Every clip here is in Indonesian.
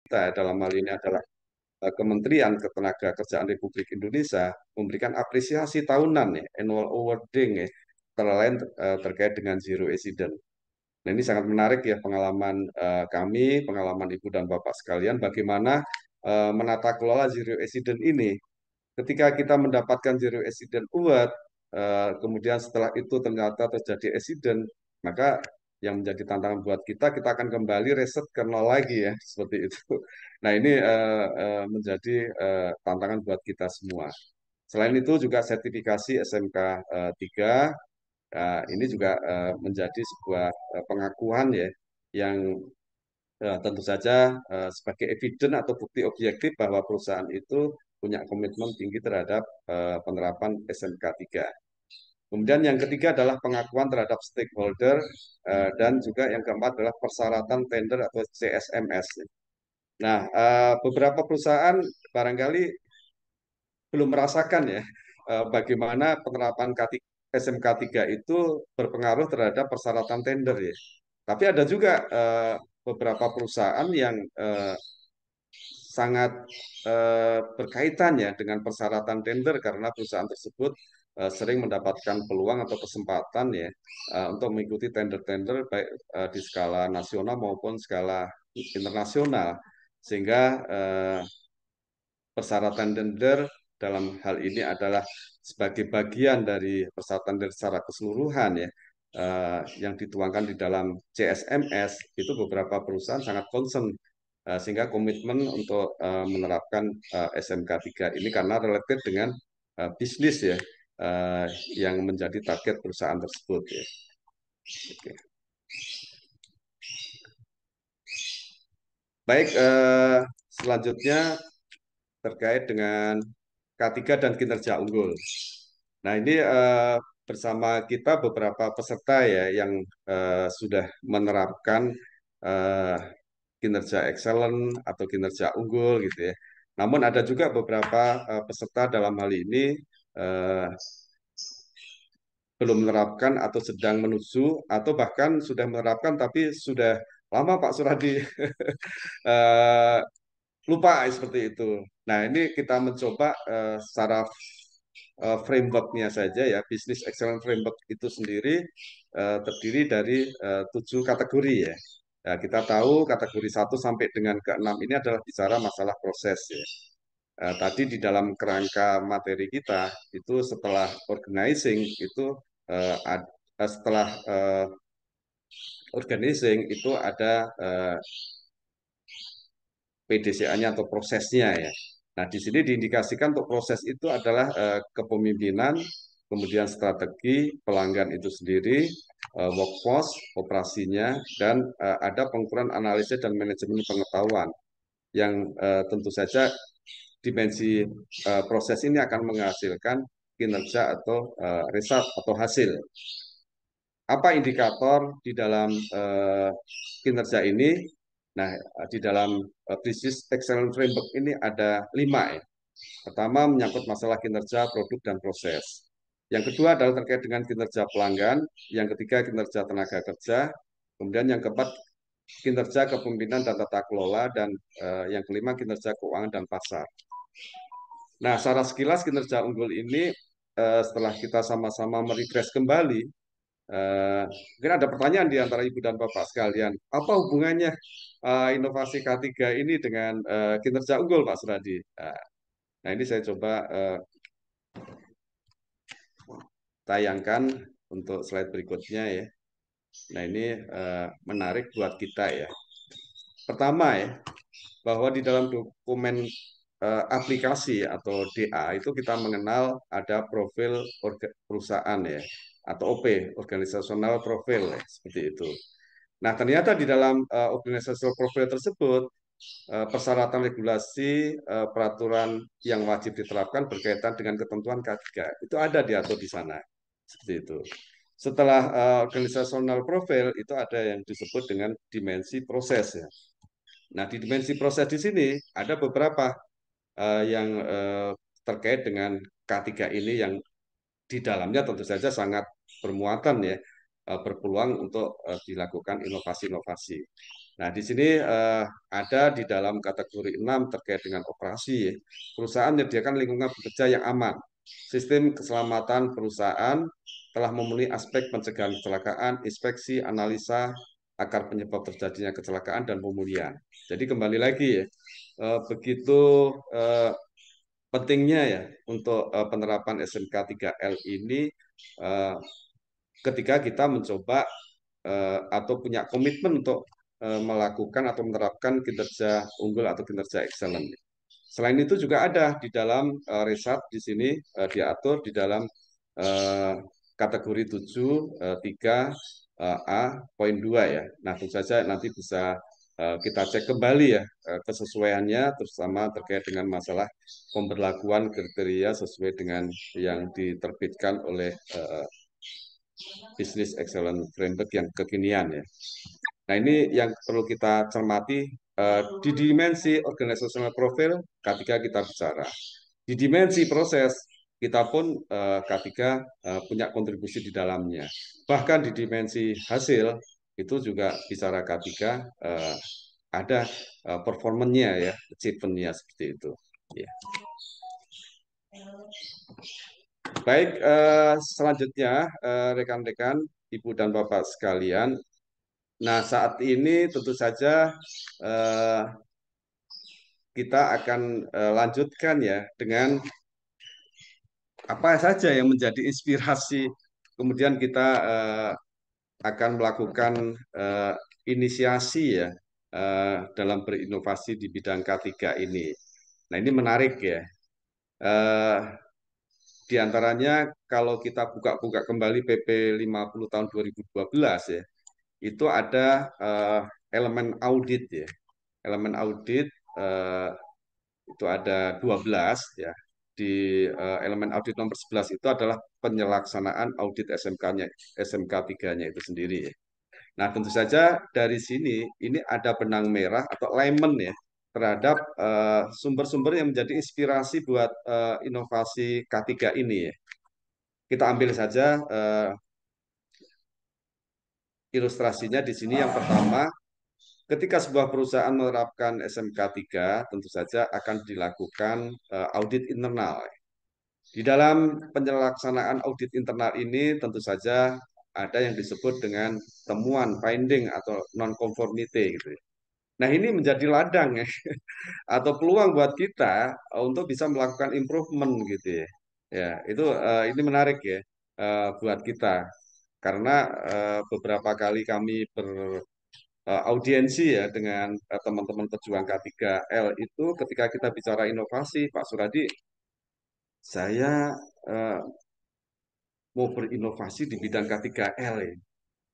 kita dalam hal ini adalah Kementerian Ketenagakerjaan Republik Indonesia memberikan apresiasi tahunan ya, annual awarding ya, antara lain terkait dengan zero accident. Nah, ini sangat menarik ya pengalaman kami, pengalaman Ibu dan Bapak sekalian, bagaimana menata kelola zero accident ini. Ketika kita mendapatkan zero accident award, kemudian setelah itu ternyata terjadi accident, maka yang menjadi tantangan buat kita, kita akan kembali reset ke nol lagi ya, seperti itu. Nah, ini menjadi tantangan buat kita semua. Selain itu juga sertifikasi SMK 3, ini juga menjadi sebuah pengakuan ya, yang tentu saja sebagai eviden atau bukti objektif bahwa perusahaan itu punya komitmen tinggi terhadap penerapan SMK 3. Kemudian yang ketiga adalah pengakuan terhadap stakeholder dan juga yang keempat adalah persyaratan tender atau CSMS. Nah, beberapa perusahaan barangkali belum merasakan ya bagaimana penerapan SMK 3 itu berpengaruh terhadap persyaratan tender ya. Tapi ada juga beberapa perusahaan yang sangat berkaitan ya dengan persyaratan tender karena perusahaan tersebut sering mendapatkan peluang atau kesempatan ya untuk mengikuti tender-tender baik di skala nasional maupun skala internasional sehingga persyaratan tender dalam hal ini adalah sebagai bagian dari persyaratan tender secara keseluruhan ya yang dituangkan di dalam CSMS itu beberapa perusahaan sangat concern sehingga komitmen untuk menerapkan SMK 3 ini karena related dengan bisnis ya uh, yang menjadi target perusahaan tersebut ya. Oke. Baik, selanjutnya terkait dengan K3 dan kinerja unggul. Nah, ini bersama kita beberapa peserta ya yang sudah menerapkan eh, kinerja excellent atau kinerja unggul gitu ya. Namun ada juga beberapa peserta dalam hal ini eh, belum menerapkan atau sedang menuju atau bahkan sudah menerapkan tapi sudah lama Pak Suradi eh, lupa seperti itu. Nah, ini kita mencoba secara framework-nya saja ya, Business Excellence Framework itu sendiri terdiri dari 7 kategori ya. Nah, kita tahu kategori 1 sampai dengan ke-6 ini adalah bicara masalah proses ya. Tadi di dalam kerangka materi kita itu setelah organizing itu setelah organizing itu ada PDCA-nya atau prosesnya ya. Nah, di sini diindikasikan untuk proses itu adalah kepemimpinan, kemudian strategi, pelanggan itu sendiri, workforce, operasinya, dan ada pengukuran analisis dan manajemen pengetahuan yang tentu saja dimensi proses ini akan menghasilkan kinerja atau result atau hasil. Apa indikator di dalam kinerja ini? Nah, di dalam Business Excellence Framework ini ada 5 ya. Pertama, menyangkut masalah kinerja produk dan proses. Yang kedua adalah terkait dengan kinerja pelanggan. Yang ketiga, kinerja tenaga kerja. Kemudian yang keempat, kinerja kepemimpinan dan tata kelola. Dan yang kelima, kinerja keuangan dan pasar. Nah, secara sekilas kinerja unggul ini setelah kita sama-sama merefresh kembali, mungkin ada pertanyaan di antara Ibu dan Bapak sekalian. Apa hubungannya inovasi K3 ini dengan kinerja unggul, Pak Suradi? Nah, ini saya coba tayangkan untuk slide berikutnya ya. Nah, ini menarik buat kita ya. Pertama ya, bahwa di dalam dokumen aplikasi atau DA itu kita mengenal ada profil perusahaan ya, atau OP, organizational profile ya, seperti itu. Nah, ternyata di dalam organizational profile tersebut persyaratan regulasi peraturan yang wajib diterapkan berkaitan dengan ketentuan K3 itu ada diatur di sana seperti itu. Setelah organizational profile itu ada yang disebut dengan dimensi proses ya. Nah, di dimensi proses di sini ada beberapa yang terkait dengan K3 ini yang di dalamnya tentu saja sangat bermuatan ya berpeluang untuk dilakukan inovasi-inovasi. Nah, di sini ada di dalam kategori 6 terkait dengan operasi. Perusahaan menyediakan lingkungan bekerja yang aman. Sistem keselamatan perusahaan telah memenuhi aspek pencegahan kecelakaan, inspeksi, analisa akar penyebab terjadinya kecelakaan dan pemulihan. Jadi kembali lagi ya, begitu eh, pentingnya ya untuk penerapan SMK 3L ini eh, ketika kita mencoba atau punya komitmen untuk melakukan atau menerapkan kinerja unggul atau kinerja excellent. Selain itu juga ada di dalam riset di sini diatur di dalam eh, kategori 7 3 A poin 2 ya. Nah, tentu saja nanti bisa kita cek kembali ya kesesuaiannya terutama terkait dengan masalah pemberlakuan kriteria sesuai dengan yang diterbitkan oleh Business Excellence Framework yang kekinian ya. Nah, ini yang perlu kita cermati di dimensi organizational profile ketika kita bicara. Di dimensi proses, kita pun ketika punya kontribusi di dalamnya. Bahkan di dimensi hasil, itu juga bicara ketika ada performanya ya, achievement-nya seperti itu. Ya. Baik, selanjutnya rekan-rekan, Ibu dan Bapak sekalian, nah saat ini tentu saja eh, kita akan lanjutkan ya dengan apa saja yang menjadi inspirasi. Kemudian kita akan melakukan eh, inisiasi ya dalam berinovasi di bidang K3 ini. Nah ini menarik ya. Eh, di antaranya kalau kita buka-buka kembali PP 50 tahun 2012 ya, itu ada elemen audit ya. Elemen audit eh, itu ada 12 ya. Di elemen audit nomor 11 itu adalah penyelaksanaan audit SMK-nya, SMK 3-nya itu sendiri ya. Nah, tentu saja dari sini ini ada benang merah atau alignment ya terhadap sumber-sumber yang menjadi inspirasi buat inovasi K3 ini ya. Kita ambil saja ilustrasinya di sini yang pertama, ketika sebuah perusahaan menerapkan SMK 3, tentu saja akan dilakukan audit internal. Di dalam penyelaksanaan audit internal ini tentu saja ada yang disebut dengan temuan, finding atau non-conformity gitu ya. Nah, ini menjadi ladang ya atau peluang buat kita untuk bisa melakukan improvement gitu ya. Ya, itu ini menarik ya buat kita karena beberapa kali kami audiensi ya dengan teman-teman pejuang K3L itu ketika kita bicara inovasi, Pak Suradi, saya eh, mau berinovasi di bidang K3L ya.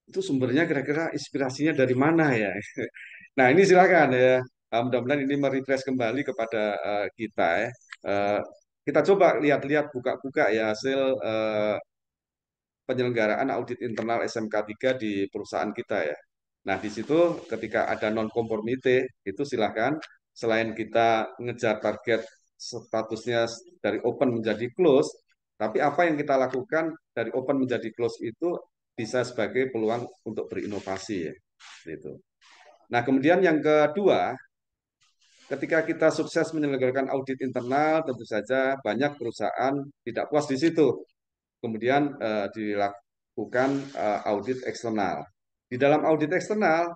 Itu sumbernya kira-kira inspirasinya dari mana ya? Nah, ini silakan ya. Mudah-mudahan ini merefresh kembali kepada kita ya. Eh, kita coba lihat-lihat buka-buka ya hasil penyelenggaraan audit internal SMK 3 di perusahaan kita ya. Nah, di situ ketika ada non-conformity, itu silahkan selain kita ngejar target statusnya dari open menjadi close, tapi apa yang kita lakukan dari open menjadi close itu bisa sebagai peluang untuk berinovasi ya. Gitu. Nah, kemudian yang kedua, ketika kita sukses menyelenggarakan audit internal, tentu saja banyak perusahaan tidak puas di situ. Kemudian dilakukan audit eksternal. Di dalam audit eksternal,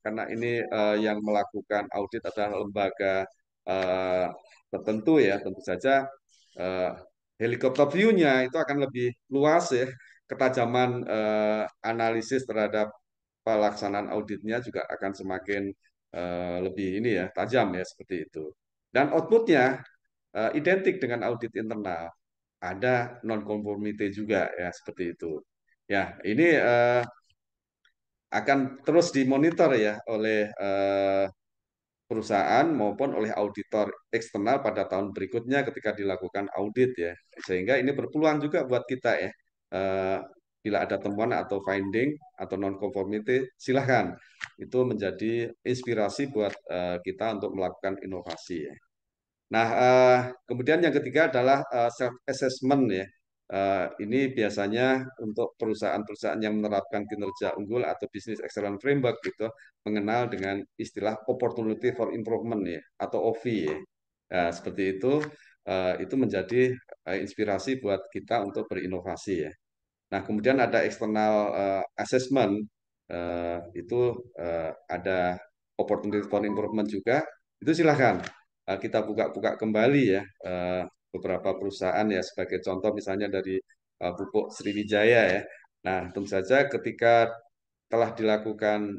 karena ini yang melakukan audit adalah lembaga eh, tertentu ya, tentu saja eh, helikopter view-nya itu akan lebih luas ya, ketajaman analisis terhadap pelaksanaan auditnya juga akan semakin lebih ini ya tajam ya seperti itu. Dan outputnya identik dengan audit internal. Ada non-conformity juga ya seperti itu. Ya, ini akan terus dimonitor ya oleh perusahaan maupun oleh auditor eksternal pada tahun berikutnya ketika dilakukan audit ya. Sehingga ini berpeluang juga buat kita ya. Eh, Bila ada temuan atau finding atau non-conformity, silahkan. Itu menjadi inspirasi buat kita untuk melakukan inovasi ya. Nah, kemudian yang ketiga adalah self-assessment ya. Ini biasanya untuk perusahaan-perusahaan yang menerapkan kinerja unggul atau Business Excellence Framework gitu, mengenal dengan istilah Opportunity for Improvement ya, atau OV ya. Nah, seperti itu menjadi inspirasi buat kita untuk berinovasi ya. Nah, kemudian ada external assessment, itu ada opportunity for improvement juga. Itu silahkan kita buka-buka kembali ya, beberapa perusahaan ya, sebagai contoh misalnya dari Pupuk Sriwijaya ya. Nah, tentu saja ketika telah dilakukan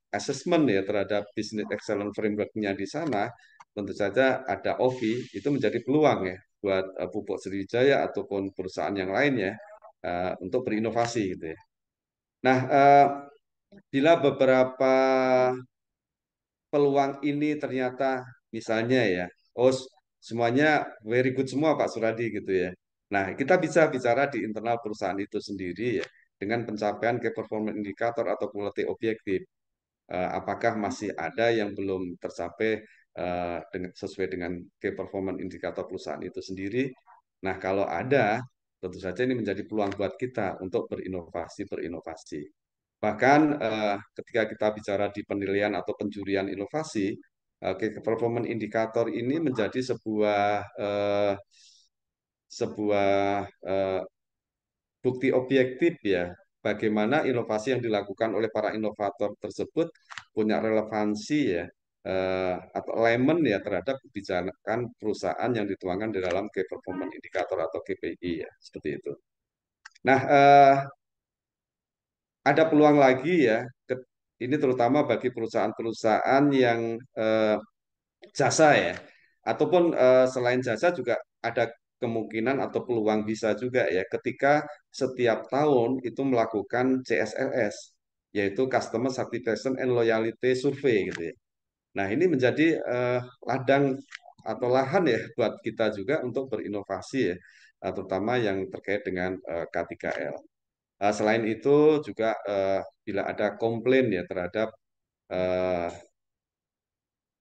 assessment ya terhadap Business Excellence Framework-nya di sana, tentu saja ada OVI, itu menjadi peluang ya buat Pupuk Sriwijaya ataupun perusahaan yang lainnya untuk berinovasi gitu ya. Nah, bila beberapa peluang ini ternyata misalnya ya, oh semuanya very good semua Pak Suradi gitu ya. Nah, kita bisa bicara di internal perusahaan itu sendiri ya, dengan pencapaian key performance indicator atau quality objektif. Apakah masih ada yang belum tercapai sesuai dengan key performance indikator perusahaan itu sendiri? Nah, kalau ada, tentu saja ini menjadi peluang buat kita untuk berinovasi. Bahkan ketika kita bicara di penilaian atau penjurian inovasi, key performance indikator ini menjadi sebuah bukti objektif ya, bagaimana inovasi yang dilakukan oleh para inovator tersebut punya relevansi ya, atau alignment ya terhadap kebijakan perusahaan yang dituangkan di dalam Key Performance Indicator atau KPI ya, seperti itu. Nah, ada peluang lagi ya, ini terutama bagi perusahaan-perusahaan yang eh, jasa ya, ataupun selain jasa juga ada kemungkinan atau peluang bisa juga ya ketika setiap tahun itu melakukan CSLS, yaitu Customer Satisfaction and Loyalty Survey gitu ya. Nah, ini menjadi ladang atau lahan ya buat kita juga untuk berinovasi ya, terutama yang terkait dengan K3L. Selain itu juga bila ada komplain ya terhadap eh,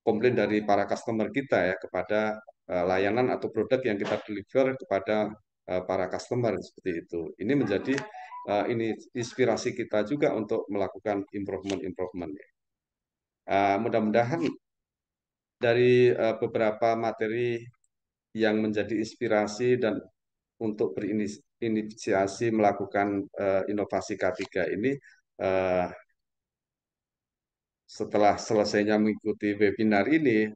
komplain dari para customer kita ya kepada layanan atau produk yang kita deliver kepada para customer seperti itu. Ini menjadi ini inspirasi kita juga untuk melakukan improvement-improvement. Mudah-mudahan dari beberapa materi yang menjadi inspirasi dan untuk berinisiasi melakukan inovasi K3 ini, eh, setelah selesainya mengikuti webinar ini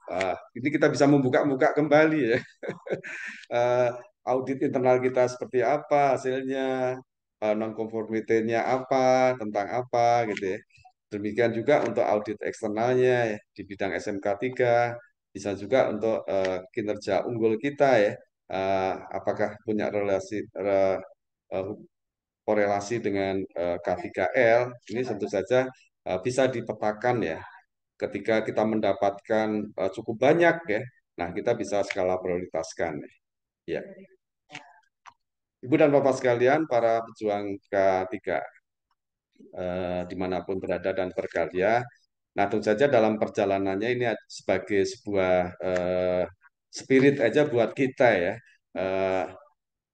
kita bisa membuka-buka kembali ya, eh, audit internal kita seperti apa hasilnya, non-conformity-nya apa, tentang apa gitu ya. Demikian juga untuk audit eksternalnya ya, di bidang SMK 3, bisa juga untuk kinerja unggul kita ya, apakah punya eh, korelasi dengan K3L, ini tentu saja bisa dipetakan ya. Ketika kita mendapatkan cukup banyak ya, nah kita bisa skala prioritaskan ya. Ibu dan Bapak sekalian, para pejuang K3 dimanapun berada dan berkarya. Nah, tentu saja dalam perjalanannya ini sebagai sebuah spirit aja buat kita ya. Eh,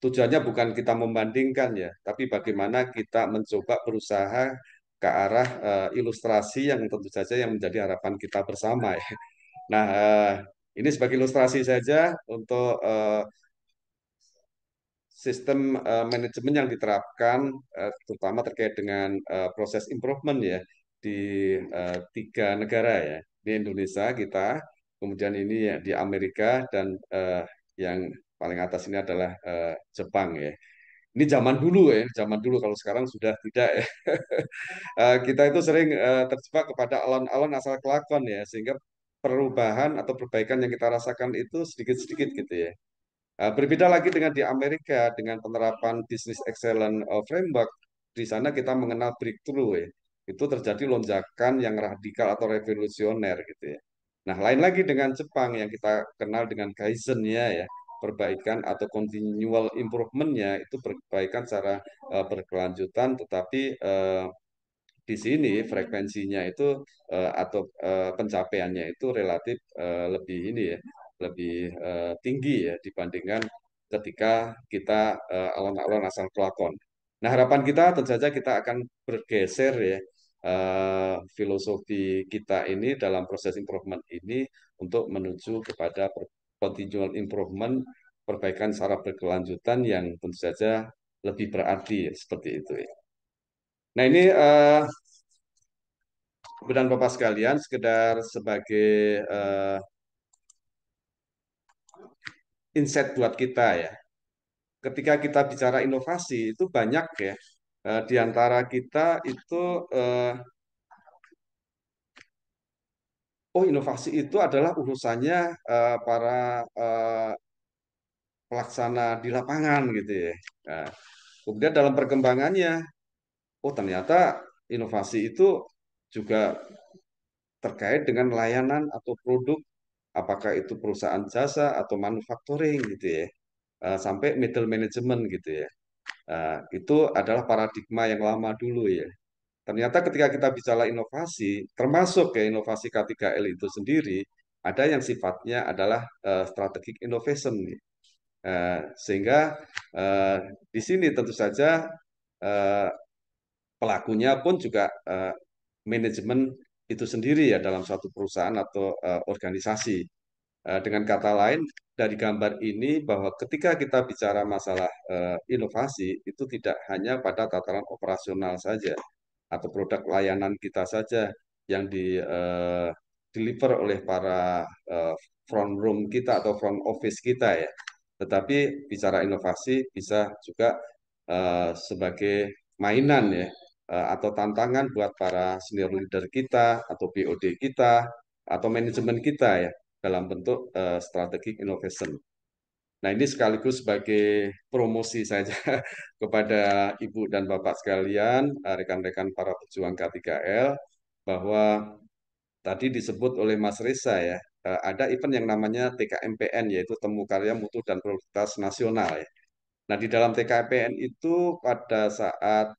Tujuannya bukan kita membandingkan ya, tapi bagaimana kita mencoba berusaha ke arah ilustrasi yang tentu saja yang menjadi harapan kita bersama ya. Nah, ini sebagai ilustrasi saja untuk sistem manajemen yang diterapkan, terutama terkait dengan proses improvement ya di 3 negara ya, di Indonesia kita, kemudian ini ya di Amerika, dan yang paling atas ini adalah Jepang ya. Ini zaman dulu ya, zaman dulu, kalau sekarang sudah tidak ya. Kita itu sering terjebak kepada alon-alon asal kelakon ya, sehingga perubahan atau perbaikan yang kita rasakan itu sedikit-sedikit gitu ya. Berbeda lagi dengan di Amerika dengan penerapan Business Excellence Framework. Di sana kita mengenal breakthrough ya. Itu terjadi lonjakan yang radikal atau revolusioner gitu ya. Nah, lain lagi dengan Jepang yang kita kenal dengan Kaizen-nya ya. Perbaikan atau continual improvement-nya itu perbaikan secara berkelanjutan, tetapi di sini frekuensinya itu atau pencapaiannya itu relatif lebih ini ya, lebih tinggi ya dibandingkan ketika kita alon-alon asal kelakon. Nah, harapan kita tentu saja kita akan bergeser ya filosofi kita ini dalam proses improvement ini untuk menuju kepada continual improvement, perbaikan secara berkelanjutan yang tentu saja lebih berarti seperti itu ya. Nah, ini Ibu dan Bapak sekalian, sekedar sebagai insight buat kita ya. Ketika kita bicara inovasi itu banyak ya. Di antara kita itu oh, inovasi itu adalah urusannya para pelaksana di lapangan gitu ya. Nah, kemudian dalam perkembangannya, oh ternyata inovasi itu juga terkait dengan layanan atau produk, apakah itu perusahaan jasa atau manufacturing gitu ya, sampai middle management gitu ya. Itu adalah paradigma yang lama dulu ya. Ternyata ketika kita bicara inovasi, termasuk ke inovasi K3L itu sendiri, ada yang sifatnya adalah strategic innovation. Sehingga eh, di sini tentu saja eh, pelakunya pun juga manajemen itu sendiri ya dalam suatu perusahaan atau organisasi. Dengan kata lain, dari gambar ini bahwa ketika kita bicara masalah inovasi, itu tidak hanya pada tataran operasional saja atau produk layanan kita saja yang di deliver oleh para front room kita atau front office kita ya. Tetapi bicara inovasi bisa juga sebagai mainan ya atau tantangan buat para senior leader kita atau BOD kita atau manajemen kita ya dalam bentuk strategic innovation. Nah, ini sekaligus sebagai promosi saja kepada Ibu dan Bapak sekalian, rekan-rekan para pejuang K3L, bahwa tadi disebut oleh Mas Reza ya, ada event yang namanya TKMPN, yaitu Temu Karya Mutu dan Produktivitas Nasional ya. Nah, di dalam TKMPN itu pada saat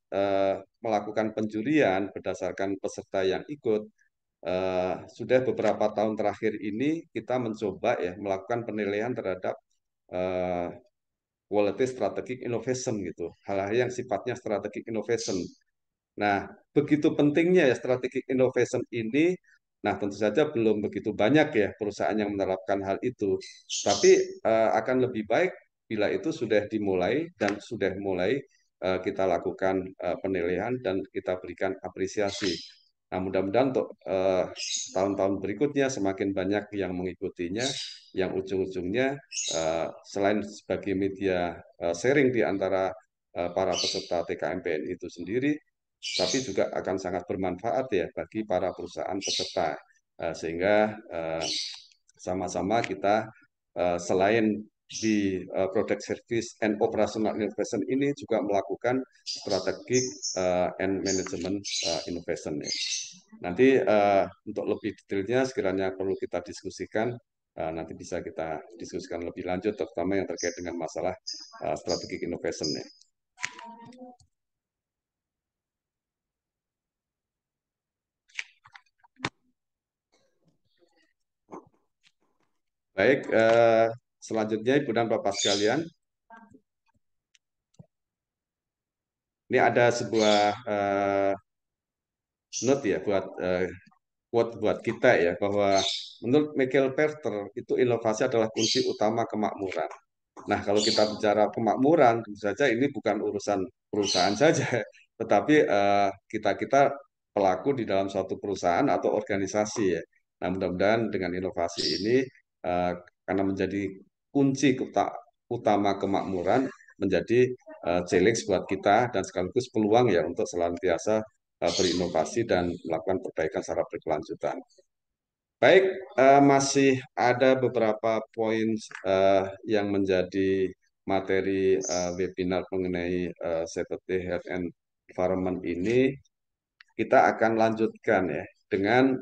melakukan penjurian berdasarkan peserta yang ikut, sudah beberapa tahun terakhir ini kita mencoba ya melakukan penilaian terhadap eh, quality strategic innovation gitu, hal-hal yang sifatnya strategic innovation. Nah, begitu pentingnya ya strategic innovation ini. Nah, tentu saja belum begitu banyak ya perusahaan yang menerapkan hal itu. Tapi akan lebih baik bila itu sudah dimulai dan sudah mulai kita lakukan penilaian dan kita berikan apresiasi. Nah, mudah-mudahan untuk tahun-tahun berikutnya semakin banyak yang mengikutinya, yang ujung-ujungnya selain sebagai media sharing di antara para peserta TKMPN itu sendiri, tapi juga akan sangat bermanfaat ya bagi para perusahaan peserta. Sehingga sama-sama kita selain di product service and operational innovation ini juga melakukan strategic and management innovation ya. Nanti untuk lebih detailnya sekiranya perlu kita diskusikan, nanti bisa kita diskusikan lebih lanjut, terutama yang terkait dengan masalah strategic innovation ya. Baik, selanjutnya Ibu dan Bapak sekalian, ini ada sebuah note ya buat quote buat kita ya bahwa menurut Michael Porter itu inovasi adalah kunci utama kemakmuran. Nah, kalau kita bicara kemakmuran, tentu saja ini bukan urusan perusahaan saja, tetapi kita-kita pelaku di dalam suatu perusahaan atau organisasi ya. Nah, mudah-mudahan dengan inovasi ini eh, karena menjadi kunci utama kemakmuran menjadi challenge buat kita dan sekaligus peluang ya untuk senantiasa berinovasi dan melakukan perbaikan secara berkelanjutan. Baik, masih ada beberapa poin yang menjadi materi webinar mengenai safety, health, and environment ini. Kita akan lanjutkan ya dengan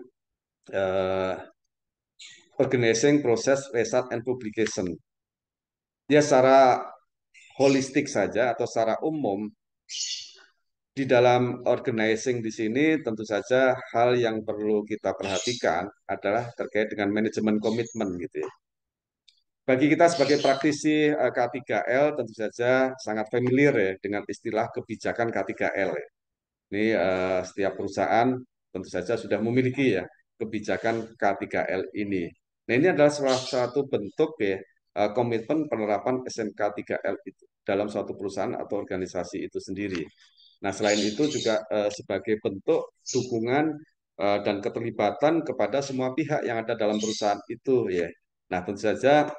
uh, organizing process research and publication. Ya secara holistik saja atau secara umum di dalam organizing di sini tentu saja hal yang perlu kita perhatikan adalah terkait dengan manajemen komitmen gitu ya. Bagi kita sebagai praktisi K3L tentu saja sangat familiar ya dengan istilah kebijakan K3L ya. Ini setiap perusahaan tentu saja sudah memiliki ya kebijakan K3L ini. Nah, ini adalah salah satu bentuk ya komitmen penerapan SMK 3L itu dalam suatu perusahaan atau organisasi itu sendiri. Nah, selain itu juga sebagai bentuk dukungan dan keterlibatan kepada semua pihak yang ada dalam perusahaan itu ya. Nah, tentu saja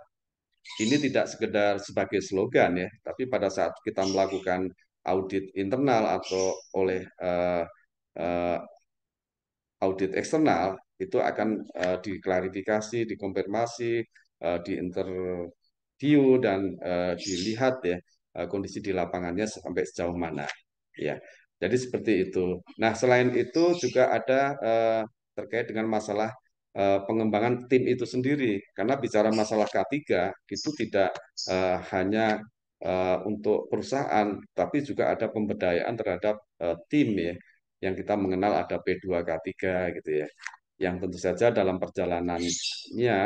ini tidak sekedar sebagai slogan ya, tapi pada saat kita melakukan audit internal atau oleh eh, audit eksternal itu akan diklarifikasi, dikonfirmasi, diinterview dan dilihat ya kondisi di lapangannya sampai sejauh mana. Ya, jadi seperti itu. Nah, selain itu juga ada terkait dengan masalah pengembangan tim itu sendiri. Karena bicara masalah K3 itu tidak hanya untuk perusahaan, tapi juga ada pemberdayaan terhadap tim ya yang kita mengenal ada P2K3 gitu ya. Yang tentu saja dalam perjalanannya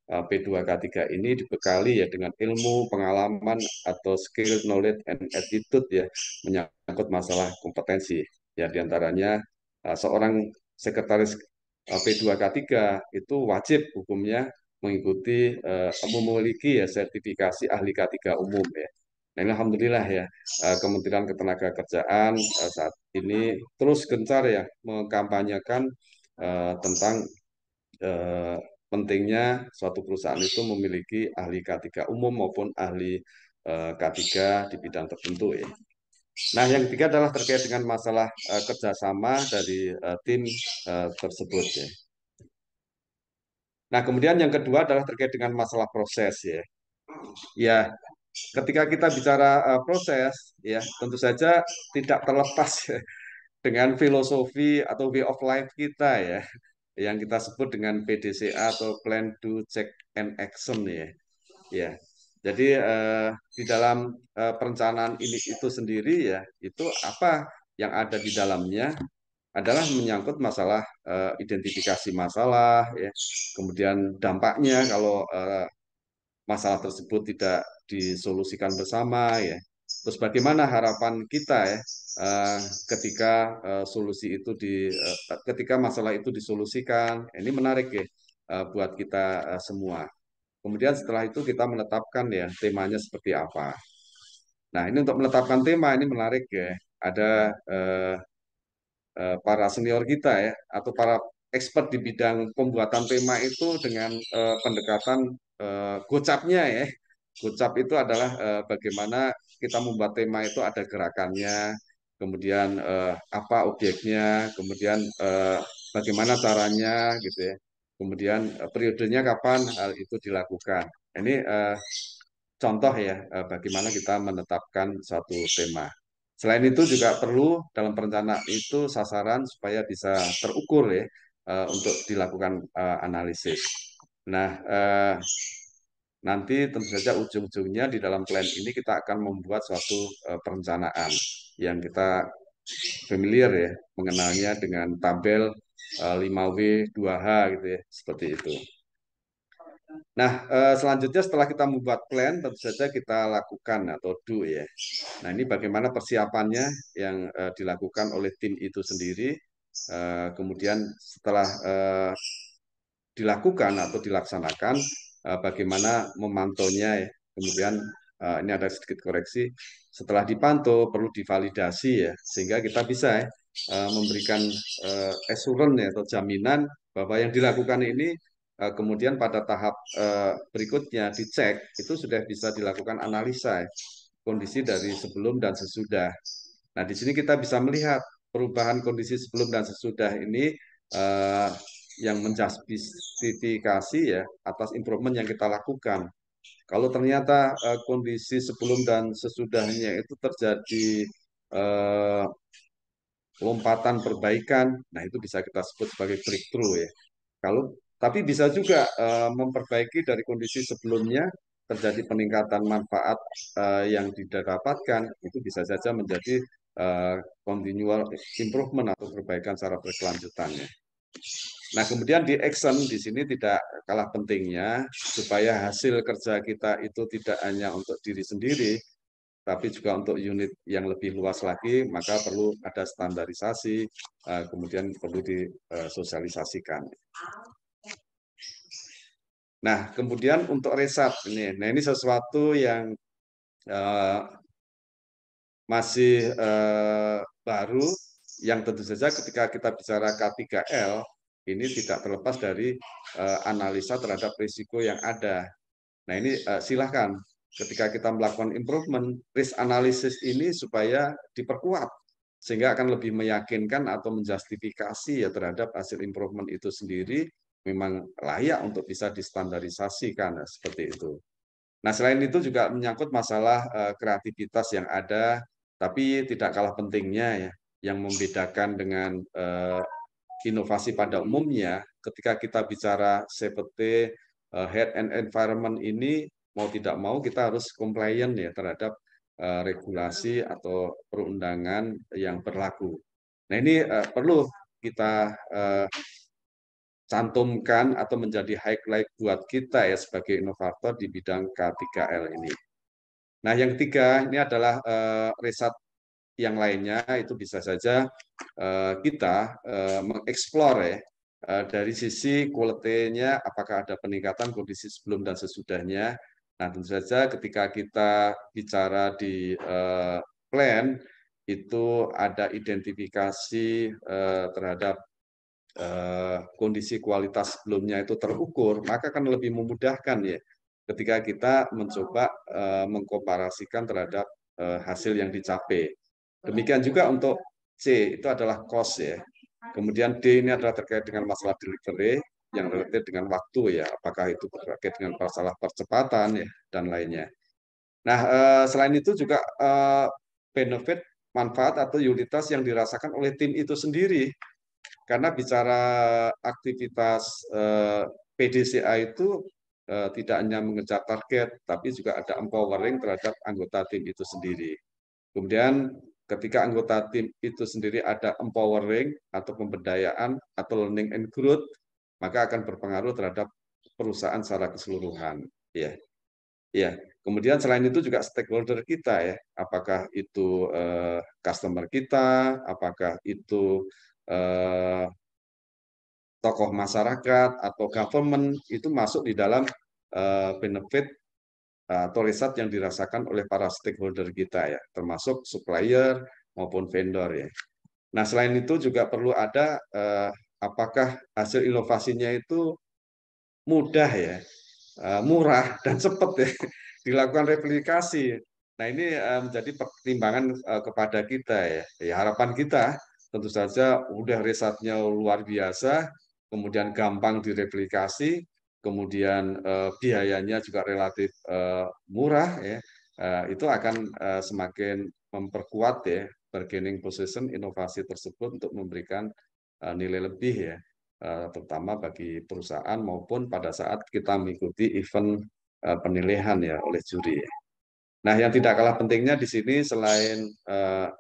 P2K3 ini dibekali ya dengan ilmu, pengalaman atau skill, knowledge, and attitude ya menyangkut masalah kompetensi. Ya diantaranya seorang sekretaris P2K3 itu wajib hukumnya mengikuti memiliki ya sertifikasi ahli K3 umum ya. Nah, ini alhamdulillah ya Kementerian Ketenagakerjaan saat ini terus gencar ya mengkampanyekan tentang eh, pentingnya suatu perusahaan itu memiliki ahli K3 umum maupun ahli K3 di bidang tertentu ya. Nah, yang ketiga adalah terkait dengan masalah kerjasama dari tim tersebut ya. Nah, kemudian yang kedua adalah terkait dengan masalah proses ya. Ya, ketika kita bicara proses ya, tentu saja tidak terlepas ya, dengan filosofi atau way of life kita ya, yang kita sebut dengan PDCA atau Plan, Do, Check, and Action ya. Ya, jadi di dalam perencanaan ini itu sendiri ya, itu apa yang ada di dalamnya adalah menyangkut masalah identifikasi masalah ya, kemudian dampaknya kalau masalah tersebut tidak disolusikan bersama ya. Terus bagaimana harapan kita ya ketika solusi itu ketika masalah itu disolusikan. Ini menarik ya buat kita semua. Kemudian setelah itu kita menetapkan ya temanya seperti apa. Nah, ini untuk menetapkan tema ini menarik ya. Ada para senior kita ya atau para expert di bidang pembuatan tema itu dengan pendekatan gocapnya ya. Gocap itu adalah bagaimana kita membuat tema itu ada gerakannya, kemudian apa objeknya, kemudian bagaimana caranya gitu ya. Kemudian periodenya kapan hal itu dilakukan. Ini contoh ya bagaimana kita menetapkan satu tema. Selain itu juga perlu dalam perencanaan itu sasaran supaya bisa terukur ya untuk dilakukan analisis. Nah, nanti tentu saja ujung-ujungnya di dalam plan ini kita akan membuat suatu perencanaan yang kita familiar ya mengenalnya dengan tabel 5W 2H gitu ya, seperti itu. Nah, selanjutnya setelah kita membuat plan, tentu saja kita lakukan atau do ya. Nah, ini bagaimana persiapannya yang dilakukan oleh tim itu sendiri. Kemudian setelah dilakukan atau dilaksanakan, bagaimana memantaunya ya. Kemudian ini ada sedikit koreksi. Setelah dipantau perlu divalidasi ya, sehingga kita bisa ya, memberikan assurance ya, atau jaminan bahwa yang dilakukan ini kemudian pada tahap berikutnya dicek itu sudah bisa dilakukan analisa ya, kondisi dari sebelum dan sesudah. Nah, di sini kita bisa melihat perubahan kondisi sebelum dan sesudah ini eh, yang menjustifikasi ya atas improvement yang kita lakukan. Kalau ternyata kondisi sebelum dan sesudahnya itu terjadi eh, lompatan perbaikan, nah itu bisa kita sebut sebagai breakthrough ya. Kalau tapi bisa juga memperbaiki dari kondisi sebelumnya terjadi peningkatan manfaat yang didapatkan itu bisa saja menjadi continual improvement atau perbaikan secara berkelanjutannya. Nah, kemudian di action di sini tidak kalah pentingnya supaya hasil kerja kita itu tidak hanya untuk diri sendiri, tapi juga untuk unit yang lebih luas lagi, maka perlu ada standarisasi, kemudian perlu disosialisasikan. Nah, kemudian untuk riset ini, nah ini sesuatu yang masih baru, yang tentu saja ketika kita bicara K3L, ini tidak terlepas dari analisa terhadap risiko yang ada. Nah ini silahkan ketika kita melakukan improvement, risk analysis ini supaya diperkuat, sehingga akan lebih meyakinkan atau menjustifikasi ya terhadap hasil improvement itu sendiri memang layak untuk bisa distandarisasikan, seperti itu. Nah, selain itu juga menyangkut masalah kreativitas yang ada, tapi tidak kalah pentingnya ya, yang membedakan dengan inovasi pada umumnya, ketika kita bicara safety, health and environment ini, mau tidak mau kita harus compliant ya terhadap regulasi atau perundangan yang berlaku. Nah, ini perlu kita cantumkan atau menjadi highlight buat kita ya sebagai inovator di bidang K3L ini. Nah, yang ketiga ini adalah riset yang lainnya, itu bisa saja kita mengeksplor ya dari sisi quality-nya apakah ada peningkatan kondisi sebelum dan sesudahnya. Nah, tentu saja ketika kita bicara di plan itu ada identifikasi terhadap kondisi kualitas sebelumnya itu terukur, maka akan lebih memudahkan ya ketika kita mencoba mengkomparasikan terhadap hasil yang dicapai. Demikian juga untuk C, itu adalah cost ya. Kemudian D ini adalah terkait dengan masalah delivery yang related dengan waktu ya, apakah itu terkait dengan masalah percepatan ya dan lainnya. Nah, selain itu juga benefit, manfaat atau utilitas yang dirasakan oleh tim itu sendiri. Karena bicara aktivitas PDCA itu tidak hanya mengejar target, tapi juga ada empowering terhadap anggota tim itu sendiri. Kemudian ketika anggota tim itu sendiri ada empowering atau pemberdayaan atau learning and growth, maka akan berpengaruh terhadap perusahaan secara keseluruhan. Ya, ya. Kemudian selain itu juga stakeholder kita ya, apakah itu customer kita, apakah itu tokoh masyarakat atau government, itu masuk di dalam benefit atau riset yang dirasakan oleh para stakeholder kita ya, termasuk supplier maupun vendor ya. Nah, selain itu juga perlu ada apakah hasil inovasinya itu mudah ya, murah dan cepat ya dilakukan replikasi. Nah, ini menjadi pertimbangan kepada kita ya. Ya, harapan kita tentu saja udah risetnya luar biasa, kemudian gampang direplikasi, kemudian biayanya juga relatif murah ya. Itu akan semakin memperkuat ya bargaining position inovasi tersebut untuk memberikan nilai lebih ya, terutama bagi perusahaan maupun pada saat kita mengikuti event penilaian ya oleh juri. Nah, yang tidak kalah pentingnya di sini selain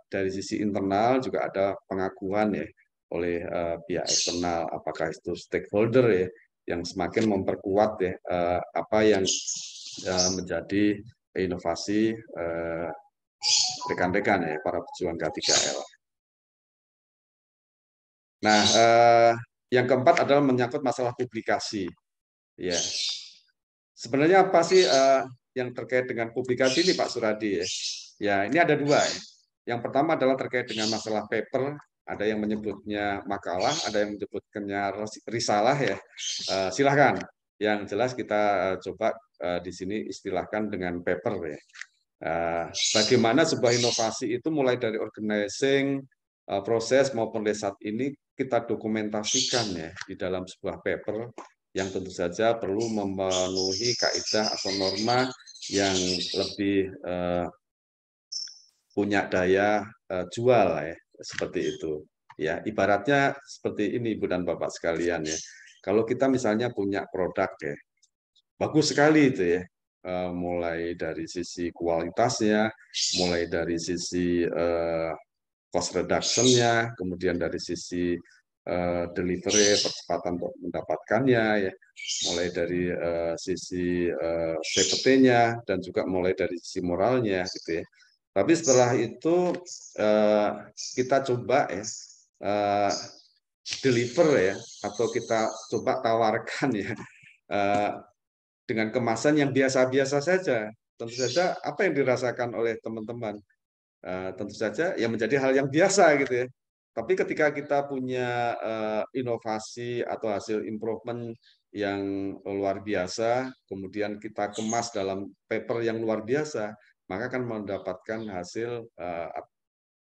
dari sisi internal juga ada pengakuan ya oleh pihak eksternal, apakah itu stakeholder ya yang semakin memperkuat ya apa yang menjadi inovasi rekan-rekan ya para pejuang K3L. Nah, yang keempat adalah menyangkut masalah publikasi. Ya, sebenarnya apa sih yang terkait dengan publikasi ini, Pak Suradi? Ya, ini ada dua. Ya. Yang pertama adalah terkait dengan masalah paper. Ada yang menyebutnya makalah, ada yang menyebutkannya risalah ya. Silahkan. Yang jelas kita coba di sini istilahkan dengan paper ya. Bagaimana sebuah inovasi itu mulai dari organizing, proses maupun riset ini kita dokumentasikan ya di dalam sebuah paper yang tentu saja perlu memenuhi kaidah atau norma yang lebih punya daya jual ya, seperti itu. Ya, ibaratnya seperti ini Ibu dan Bapak sekalian ya. Kalau kita misalnya punya produk ya, bagus sekali itu ya. Mulai dari sisi kualitasnya, mulai dari sisi cost reduction-nya, kemudian dari sisi delivery, percepatan untuk mendapatkannya, ya, mulai dari sisi safety-nya dan juga mulai dari sisi moralnya, gitu ya. Tapi setelah itu kita coba ya deliver ya, atau kita coba tawarkan ya dengan kemasan yang biasa-biasa saja. Tentu saja apa yang dirasakan oleh teman-teman tentu saja ya menjadi hal yang biasa gitu ya. Tapi ketika kita punya inovasi atau hasil improvement yang luar biasa, kemudian kita kemas dalam paper yang luar biasa, maka akan mendapatkan hasil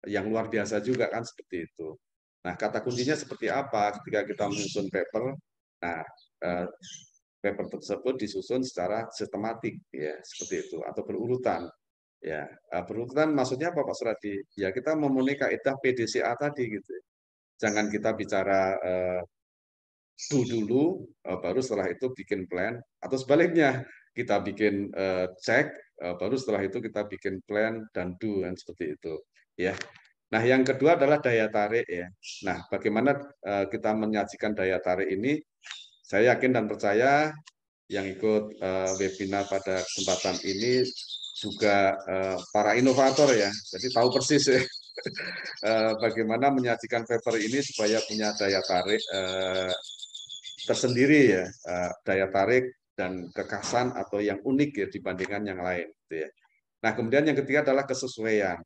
yang luar biasa juga kan seperti itu. Nah, kata kuncinya seperti apa ketika kita menyusun paper? Nah, eh, paper tersebut disusun secara sistematik ya, seperti itu atau berurutan. Ya, berurutan maksudnya apa Pak Suradi? Ya kita memenuhi kaidah PDCA tadi gitu. Jangan kita bicara do dulu, baru setelah itu bikin plan, atau sebaliknya kita bikin cek, baru setelah itu kita bikin plan dan do kan seperti itu. Ya. Nah, yang kedua adalah daya tarik ya. Nah, bagaimana kita menyajikan daya tarik ini? Saya yakin dan percaya yang ikut webinar pada kesempatan ini juga para inovator ya. Jadi tahu persis ya bagaimana menyajikan paper ini supaya punya daya tarik tersendiri ya, daya tarik dan kekhasan atau yang unik ya dibandingkan yang lain. Gitu ya. Nah, kemudian yang ketiga adalah kesesuaian.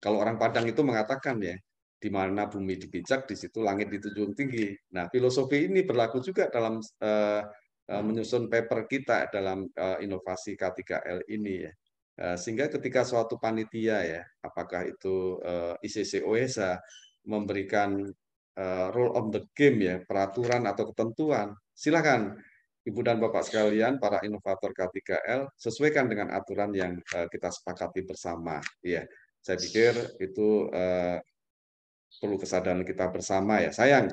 Kalau orang Padang itu mengatakan ya, di mana bumi dipijak, di situ langit ditujung tinggi. Nah, filosofi ini berlaku juga dalam menyusun paper kita dalam inovasi K3L ini ya. Sehingga ketika suatu panitia ya, apakah itu ICC OESA memberikan rule of the game ya, peraturan atau ketentuan, silakan Ibu dan Bapak sekalian, para inovator K3L, sesuaikan dengan aturan yang kita sepakati bersama. Ya, saya pikir itu perlu kesadaran kita bersama ya. Sayang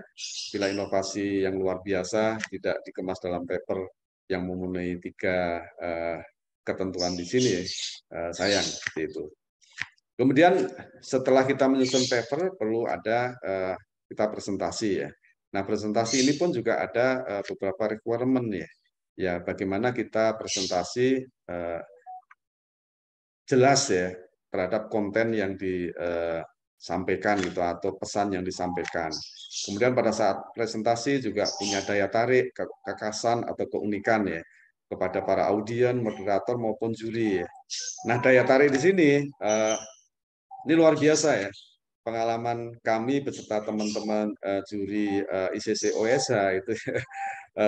bila inovasi yang luar biasa tidak dikemas dalam paper yang memenuhi tiga ketentuan di sini, sayang seperti itu. Kemudian setelah kita menyusun paper perlu ada kita presentasi ya. Nah, presentasi ini pun juga ada beberapa requirement ya. Ya, bagaimana kita presentasi jelas ya terhadap konten yang disampaikan gitu atau pesan yang disampaikan. Kemudian pada saat presentasi juga punya daya tarik, kekasan atau keunikan ya kepada para audien, moderator maupun juri ya. Nah, daya tarik di sini ini luar biasa ya. Pengalaman kami beserta teman-teman juri ICC OSH itu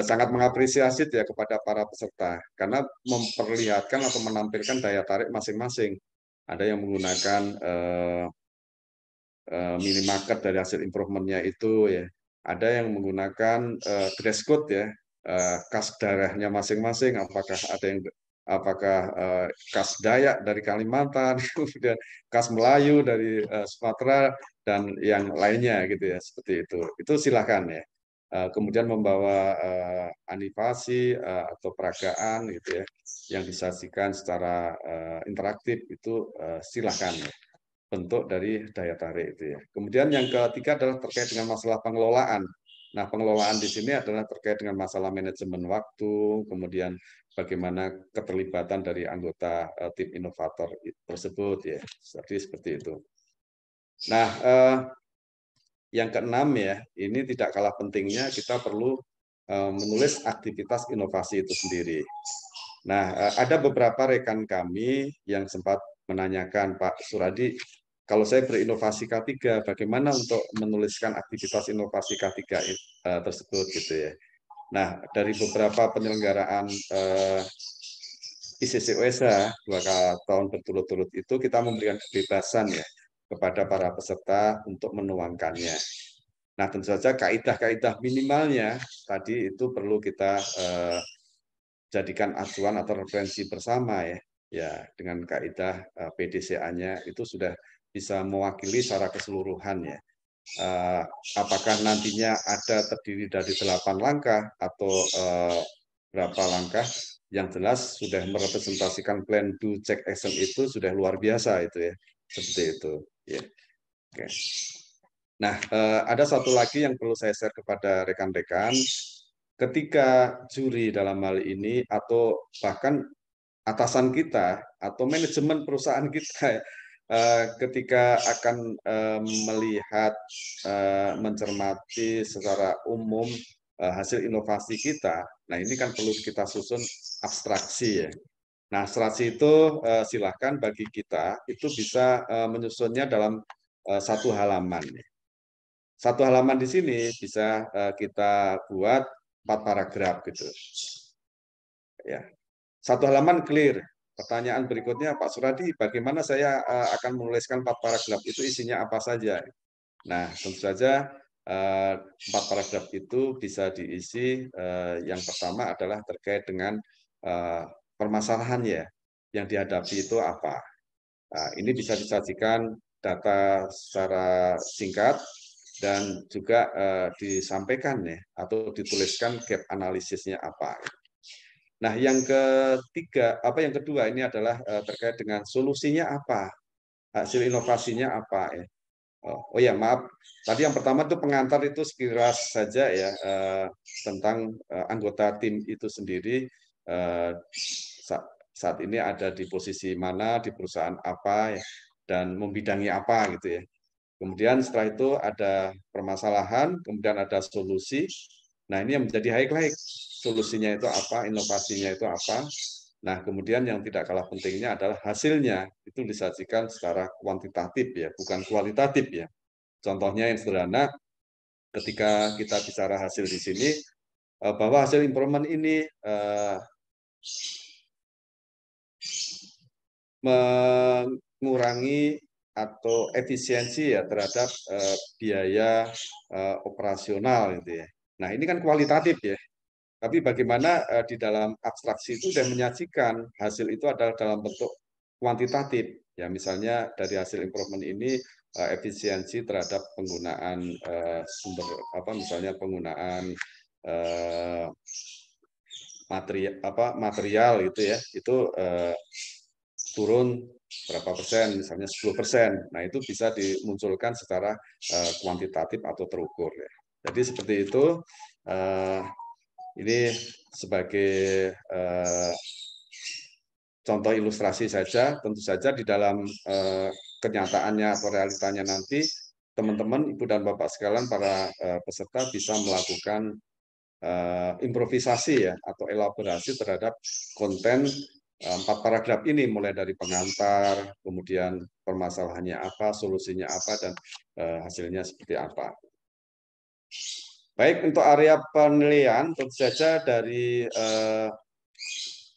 sangat mengapresiasi ya kepada para peserta karena memperlihatkan atau menampilkan daya tarik masing-masing. Ada yang menggunakan minimarket dari hasil improvementnya itu ya. Ada yang menggunakan dress code ya, kas daerahnya masing-masing. Apakah kas Dayak dari Kalimantan, kemudian kas Melayu dari Sumatera dan yang lainnya gitu ya, seperti itu. Itu silakan ya. Kemudian membawa animasi atau peragaan gitu ya yang disajikan secara interaktif itu silakan ya, bentuk dari daya tarik itu ya. Kemudian yang ketiga adalah terkait dengan masalah pengelolaan. Nah, pengelolaan di sini adalah terkait dengan masalah manajemen waktu, kemudian bagaimana keterlibatan dari anggota tim inovator tersebut ya. Jadi seperti itu. Nah, yang keenam ya, ini tidak kalah pentingnya kita perlu menulis aktivitas inovasi itu sendiri. Nah, ada beberapa rekan kami yang sempat menanyakan, Pak Suradi, kalau saya berinovasi K3, bagaimana untuk menuliskan aktivitas inovasi K3 tersebut gitu ya. Nah, dari beberapa penyelenggaraan ICC OSH 2 tahun berturut-turut itu kita memberikan kebebasan ya kepada para peserta untuk menuangkannya. Nah, tentu saja kaidah-kaidah minimalnya tadi itu perlu kita jadikan acuan atau referensi bersama ya. Ya, dengan kaidah PDCA-nya itu sudah bisa mewakili secara keseluruhan ya. Apakah nantinya ada terdiri dari 8 langkah atau berapa langkah, yang jelas sudah merepresentasikan plan do check action itu sudah luar biasa itu ya, seperti itu ya. Oke. Nah, ada satu lagi yang perlu saya share kepada rekan-rekan, ketika juri dalam hal ini atau bahkan atasan kita atau manajemen perusahaan kita ketika akan melihat, mencermati secara umum hasil inovasi kita, nah ini kan perlu kita susun abstraksi ya. Nah, abstraksi itu silahkan bagi kita itu bisa menyusunnya dalam satu halaman. Satu halaman di sini bisa kita buat 4 paragraf gitu. Ya, satu halaman clear. Pertanyaan berikutnya, Pak Suradi, bagaimana saya akan menuliskan 4 paragraf itu isinya apa saja? Nah, tentu saja 4 paragraf itu bisa diisi, yang pertama adalah terkait dengan eh, permasalahan ya, yang dihadapi itu apa. Nah, ini bisa disajikan data secara singkat dan juga disampaikan ya, atau dituliskan gap analisisnya apa. Nah, yang ketiga, yang kedua ini adalah terkait dengan solusinya apa, hasil inovasinya apa ya. Oh ya, maaf. Tadi yang pertama itu pengantar itu sekilas saja ya tentang anggota tim itu sendiri eh, saat ini ada di posisi mana di perusahaan apa ya, dan membidangi apa gitu ya. Kemudian setelah itu ada permasalahan, kemudian ada solusi. Nah, ini yang menjadi highlight. Solusinya itu apa, inovasinya itu apa. Nah, kemudian yang tidak kalah pentingnya adalah hasilnya. Itu disajikan secara kuantitatif ya, bukan kualitatif ya. Contohnya yang sederhana, ketika kita bicara hasil di sini, bahwa hasil improvement ini mengurangi atau efisiensi ya terhadap biaya operasional gitu ya. Nah, ini kan kualitatif ya. Tapi bagaimana di dalam abstraksi itu sudah menyajikan hasil itu adalah dalam bentuk kuantitatif. Ya, misalnya dari hasil improvement ini efisiensi terhadap penggunaan sumber misalnya penggunaan eh, material gitu ya. Itu turun berapa persen, misalnya 10%. Nah, itu bisa dimunculkan secara kuantitatif atau terukur ya. Jadi seperti itu. Ini sebagai contoh ilustrasi saja. Tentu saja di dalam kenyataannya atau realitanya nanti teman-teman, Ibu dan Bapak sekalian, para peserta bisa melakukan improvisasi ya atau elaborasi terhadap konten 4 paragraf ini, mulai dari pengantar, kemudian permasalahannya apa, solusinya apa, dan hasilnya seperti apa. Baik, untuk area penilaian, tentu saja dari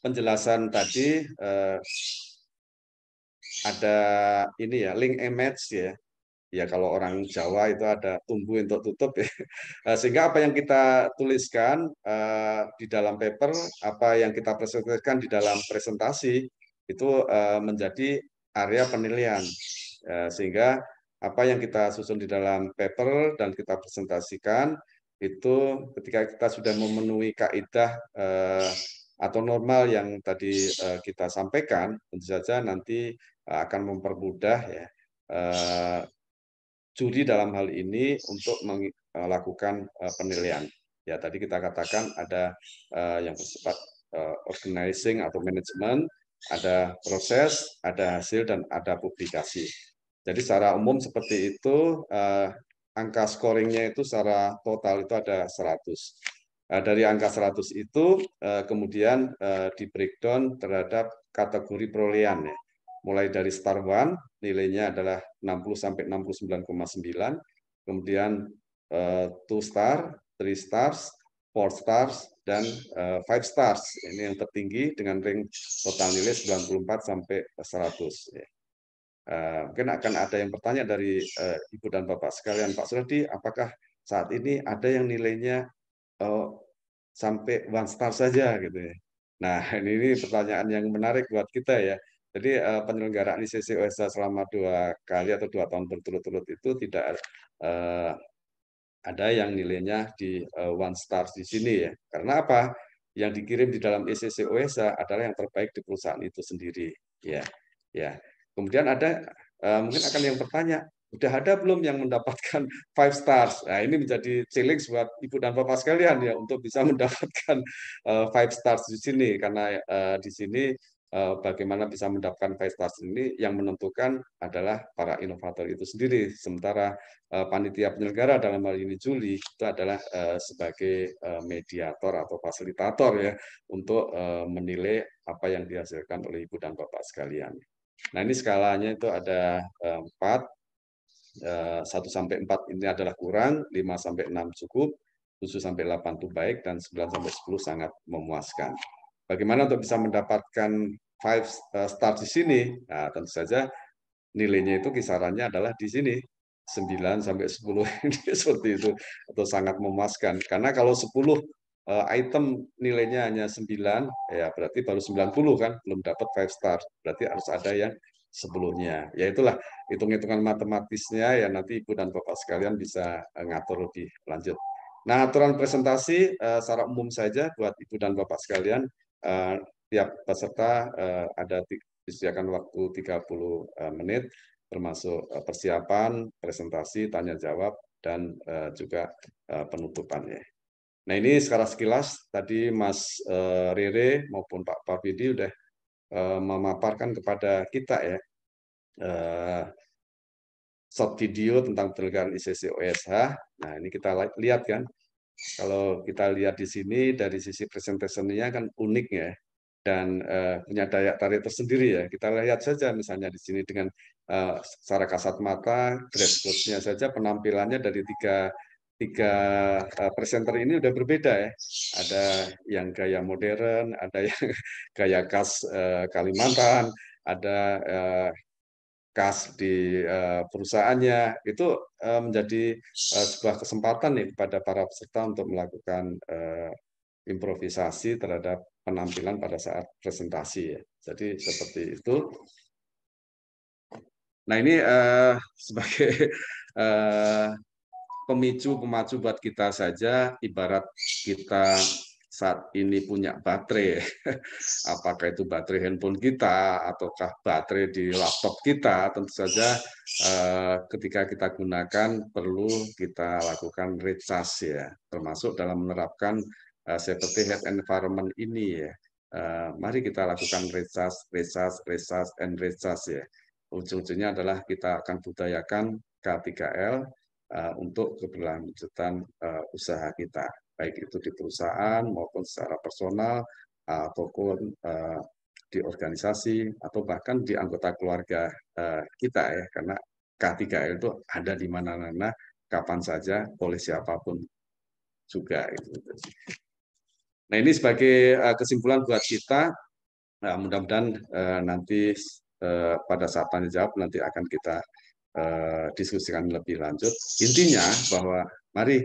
penjelasan tadi ada ini ya, link image ya. Ya, kalau orang Jawa itu ada tumbuh untuk tutup ya. Sehingga apa yang kita tuliskan di dalam paper, apa yang kita presentasikan di dalam presentasi itu menjadi area penilaian. Sehingga apa yang kita susun di dalam paper dan kita presentasikan itu ketika kita sudah memenuhi kaidah atau normal yang tadi kita sampaikan, tentu saja nanti akan mempermudah ya juri dalam hal ini untuk melakukan penilaian. Ya, tadi kita katakan ada yang bersifat organizing atau manajemen, ada proses, ada hasil, dan ada publikasi. Jadi secara umum seperti itu, angka scoringnya itu secara total itu ada 100. Dari angka 100 itu kemudian di breakdown terhadap kategori perolehan ya. Mulai dari star 1 nilainya adalah 60 sampai 69,9, kemudian 2 star, 3 stars, 4 stars, dan 5 stars. Ini yang tertinggi dengan ring total nilai 94 sampai 100 ya. Mungkin akan ada yang bertanya dari Ibu dan Bapak sekalian, Pak Suradi, apakah saat ini ada yang nilainya sampai 1 star saja gitu ya. Nah, ini pertanyaan yang menarik buat kita ya. Jadi penyelenggaraan ICC OSA selama 2 kali atau 2 tahun berturut-turut itu tidak ada yang nilainya di 1 star di sini ya. Karena apa? Yang dikirim di dalam ICC OSA adalah yang terbaik di perusahaan itu sendiri. Ya, ya. Kemudian ada mungkin akan yang bertanya, Udah ada belum yang mendapatkan 5 stars? Nah, ini menjadi challenge buat Ibu dan Bapak sekalian ya untuk bisa mendapatkan 5 stars di sini karena di sini bagaimana bisa mendapatkan 5 stars ini yang menentukan adalah para inovator itu sendiri. Sementara panitia penyelenggara dalam hal ini Juli itu adalah sebagai mediator atau fasilitator ya untuk menilai apa yang dihasilkan oleh Ibu dan Bapak sekalian. Nah, ini skalanya itu ada 4. 1 sampai 4 ini adalah kurang, 5 sampai 6 cukup, 7 sampai 8 itu baik, dan 9 sampai 10 sangat memuaskan. Bagaimana untuk bisa mendapatkan 5 star di sini? Nah, tentu saja nilainya itu kisarannya adalah di sini 9 sampai 10 ini seperti itu atau sangat memuaskan. Karena kalau 10 item nilainya hanya 9, ya berarti baru 90 kan, belum dapat 5 star. Berarti harus ada yang sebelumnya. Ya itulah hitung-hitungan matematisnya ya nanti Ibu dan Bapak sekalian bisa ngatur lebih lanjut. Nah, aturan presentasi secara umum saja buat Ibu dan Bapak sekalian, tiap peserta ada disediakan waktu 30 menit, termasuk persiapan, presentasi, tanya jawab, dan juga penutupannya. Nah, ini secara sekilas tadi Mas Rere maupun Pak Papidi sudah memaparkan kepada kita ya short video tentang penyelenggaraan ICC OSH. Nah, ini kita lihat kan, kalau kita lihat di sini dari sisi presentasinya kan unik ya, dan punya daya tarik tersendiri ya. Kita lihat saja misalnya di sini dengan secara kasat mata, dress code-nya saja penampilannya dari tiga presenter ini udah berbeda ya. Ada yang gaya modern, ada yang gaya khas Kalimantan, ada khas di perusahaannya. Itu menjadi sebuah kesempatan nih kepada para peserta untuk melakukan improvisasi terhadap penampilan pada saat presentasi ya. Jadi seperti itu. Nah, ini sebagai pemacu buat kita saja, ibarat kita saat ini punya baterai, apakah itu baterai handphone kita ataukah baterai di laptop kita, tentu saja ketika kita gunakan perlu kita lakukan recharge ya, termasuk dalam menerapkan safety health environment ini ya. Mari kita lakukan recharge, recharge, recharge, and recharge ya. Ujung-ujungnya adalah kita akan budayakan K3L untuk keberlanjutan usaha kita, baik itu di perusahaan maupun secara personal ataupun di organisasi atau bahkan di anggota keluarga kita ya, karena K3L itu ada di mana-mana, kapan saja, oleh siapapun juga. Nah, ini sebagai kesimpulan buat kita, mudah-mudahan nanti pada saat tanya jawab nanti akan kita diskusikan lebih lanjut. Intinya bahwa mari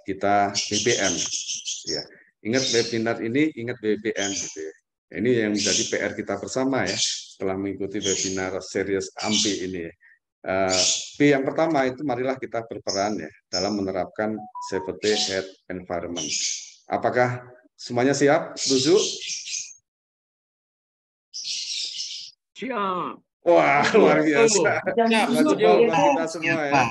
kita BBM, ya. Ingat webinar ini, ingat BBM gitu ya. Ini yang menjadi PR kita bersama ya setelah mengikuti webinar series AMPI ini. B yang pertama itu marilah kita berperan ya dalam menerapkan safety health environment. Apakah semuanya siap? Setuju? Siap. Wah, luar biasa. Siap, Setuju buat kita semua ya.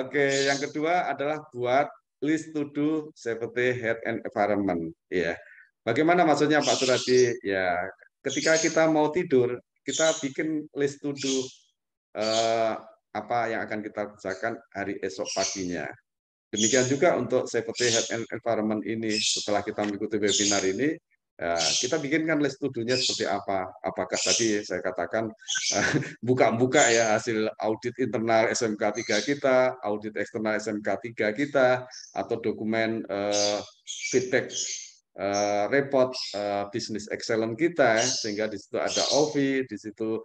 Oke, yang kedua adalah buat list to do safety health and environment. Ya, bagaimana maksudnya Pak Suradi? Ya, ketika kita mau tidur, kita bikin list to do apa yang akan kita kerjakan hari esok paginya. Demikian juga untuk safety health and environment ini. Setelah kita mengikuti webinar ini, kita bikinkan list to-do-nya seperti apa. Apakah tadi saya katakan buka-buka ya hasil audit internal SMK 3 kita, audit eksternal SMK 3 kita, atau dokumen feedback report bisnis excellent kita, sehingga di situ ada OV, di situ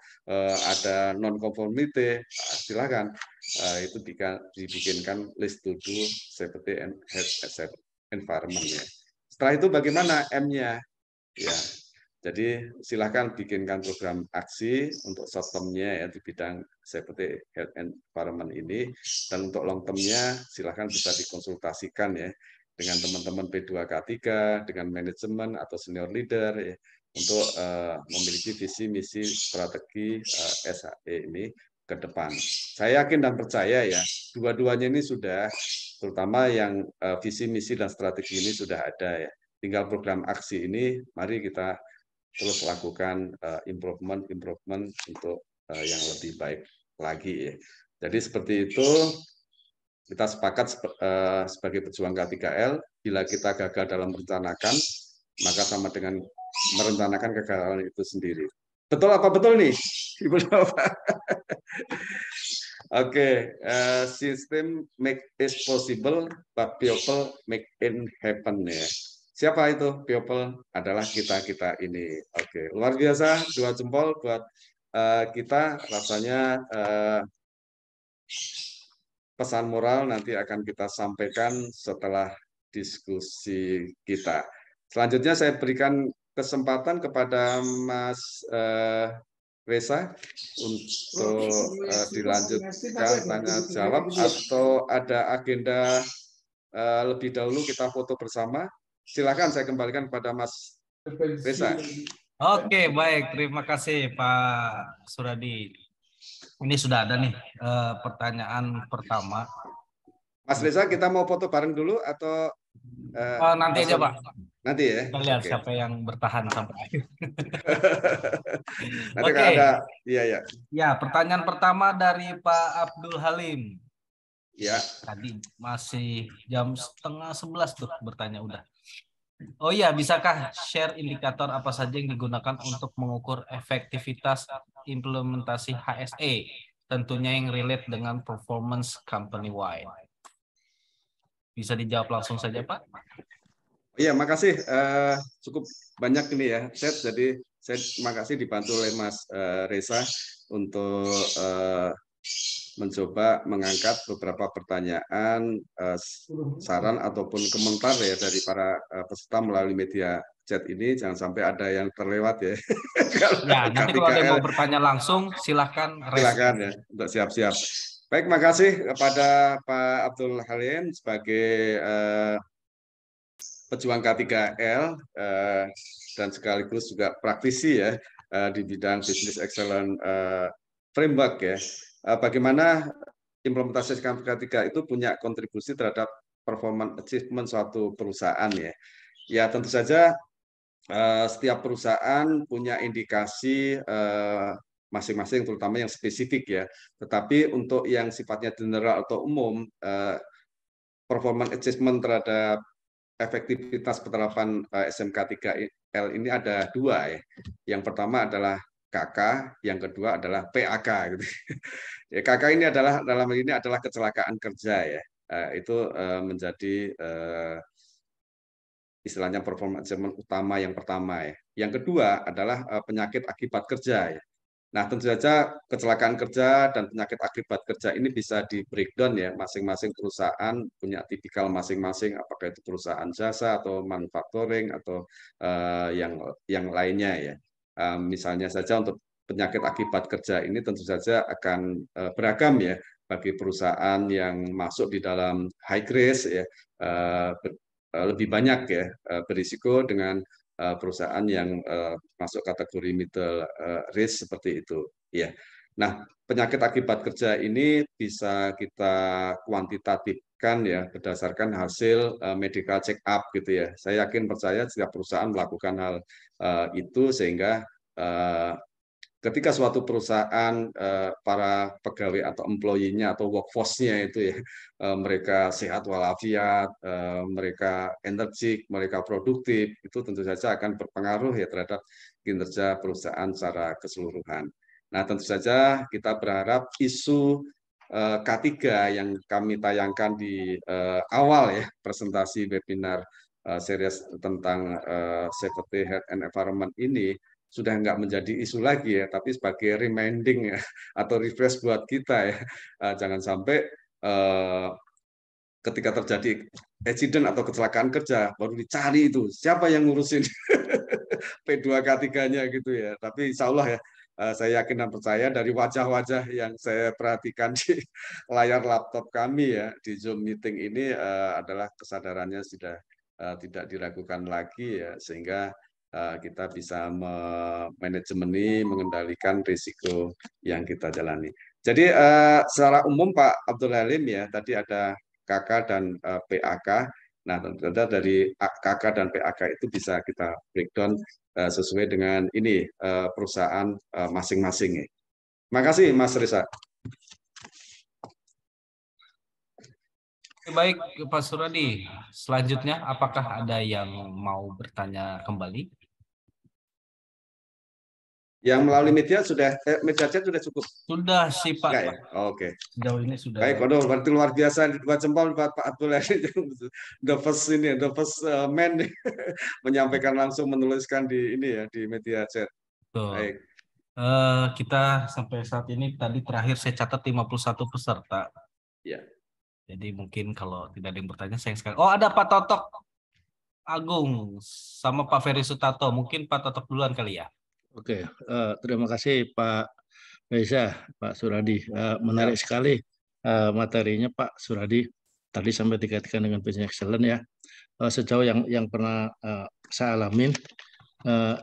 ada non conformity, silakan itu dibikinkan list to do safety and health environment ya. Setelah itu bagaimana M-nya? Ya, jadi silakan bikinkan program aksi untuk short term-nya ya di bidang safety health environment ini, dan untuk long term-nya silakan bisa dikonsultasikan ya dengan teman-teman P2K3, dengan manajemen atau senior leader ya, untuk memiliki visi misi strategi SHE ini ke depan. Saya yakin dan percaya ya, dua-duanya ini sudah, terutama yang visi misi dan strategi ini sudah ada ya. Tinggal program aksi ini, mari kita terus lakukan improvement untuk yang lebih baik lagi ya. Jadi seperti itu, kita sepakat sebagai pejuang K3L, bila kita gagal dalam merencanakan, maka sama dengan merencanakan kegagalan itu sendiri. Betul apa betul nih, Ibu Nova? Oke, sistem make it possible, but people make it happen ya. Siapa itu people? Adalah kita ini. Oke, luar biasa. 2 jempol buat kita. Rasanya pesan moral nanti akan kita sampaikan setelah diskusi kita. Selanjutnya saya berikan kesempatan kepada Mas Reza untuk dilanjutkan tanya jawab atau ada agenda lebih dahulu kita foto bersama. Silakan saya kembalikan kepada Mas Reza. Oke, baik. Terima kasih Pak Suradi. Ini sudah ada nih pertanyaan pertama. Mas Reza, kita mau foto bareng dulu atau nanti aja Pak. Nanti ya. Kita lihat siapa yang bertahan sampai akhir. Nanti kalau ada, iya ya. Ya, pertanyaan pertama dari Pak Abdul Halim. Ya. Tadi masih jam 10:30 tuh bertanya udah. Oh iya, bisakah share indikator apa saja yang digunakan untuk mengukur efektivitas implementasi HSE? Tentunya yang relate dengan performance company-wide. Bisa dijawab langsung saja, Pak? Iya, makasih. Cukup banyak ini ya, Jadi saya makasih dibantu oleh Mas Reza untuk mencoba mengangkat beberapa pertanyaan, saran ataupun komentar ya dari para peserta melalui media chat ini. Jangan sampai ada yang terlewat ya. Ya, nanti kalau ada yang mau bertanya langsung, silahkan. Silakan ya untuk siap-siap. Baik, makasih kepada Pak Abdul Halim sebagai pejuang K3L dan sekaligus juga praktisi ya di bidang Business Excellence Framework ya. Bagaimana implementasi K3 itu punya kontribusi terhadap performance achievement suatu perusahaan ya. Ya tentu saja setiap perusahaan punya indikasi masing-masing, terutama yang spesifik ya. Tetapi untuk yang sifatnya general atau umum, performance achievement terhadap efektivitas penerapan SMK 3L ini ada 2 ya. Yang pertama adalah KK, yang kedua adalah PAK gitu. Ya, KK ini adalah dalam hal ini adalah kecelakaan kerja ya. Itu menjadi istilahnya performance achievement utama yang pertama ya. Yang kedua adalah penyakit akibat kerja ya. Nah, tentu saja kecelakaan kerja dan penyakit akibat kerja ini bisa di breakdown ya, masing-masing perusahaan punya tipikal masing-masing, apakah itu perusahaan jasa atau manufacturing atau yang lainnya ya. Misalnya saja untuk penyakit akibat kerja ini tentu saja akan beragam ya bagi perusahaan yang masuk di dalam high risk ya, lebih banyak ya berisiko dengan perusahaan yang masuk kategori middle risk seperti itu. Ya. Nah, penyakit akibat kerja ini bisa kita kuantitatifkan ya berdasarkan hasil medical check up gitu ya. Saya yakin percaya setiap perusahaan melakukan hal itu sehingga ketika suatu perusahaan para pegawai atau employee-nya atau workforce-nya itu ya mereka sehat walafiat, mereka energik, mereka produktif, itu tentu saja akan berpengaruh ya terhadap kinerja perusahaan secara keseluruhan. Nah, tentu saja kita berharap isu K3 yang kami tayangkan di awal ya presentasi webinar series tentang safety, health, and environment ini sudah nggak menjadi isu lagi ya, tapi sebagai reminding ya, atau refresh buat kita ya. Jangan sampai ketika terjadi accident atau kecelakaan kerja, baru dicari itu, siapa yang ngurusin P2K3-nya gitu ya. Tapi insya Allah ya, saya yakin dan percaya dari wajah-wajah yang saya perhatikan di layar laptop kami ya, di Zoom meeting ini adalah kesadarannya sudah tidak diragukan lagi ya, sehingga kita bisa memanajemeni, mengendalikan risiko yang kita jalani. Jadi secara umum Pak Abdul Halim ya, tadi ada KK dan PAK. Nah, tentu saja dari KK dan PAK itu bisa kita breakdown sesuai dengan ini perusahaan masing-masing. Terima kasih Mas Risa. Baik, Pak Suradi. Selanjutnya, apakah ada yang mau bertanya kembali? Yang melalui media chat sudah cukup. Sudah sih Pak. Enggak ya? Oke. Sejauh ini sudah. Baik, waduh, berarti luar biasa. 2 jempol buat Pak Abdul Halim. The first ini, the first man nih. Menyampaikan langsung, menuliskan di ini ya, di media chat. Betul. Baik. Kita sampai saat ini tadi terakhir saya catat 51 peserta. Ya. Jadi mungkin kalau tidak ada yang bertanya, sayang sekali. Oh, ada Pak Totok Agung sama Pak Ferry Sutato. Mungkin Pak Totok duluan kali ya. Oke, terima kasih Pak Reza, Pak Suradi. Menarik sekali materinya Pak Suradi. Tadi sampai dikaitkan dengan business excellence ya. Sejauh yang pernah saya alamin,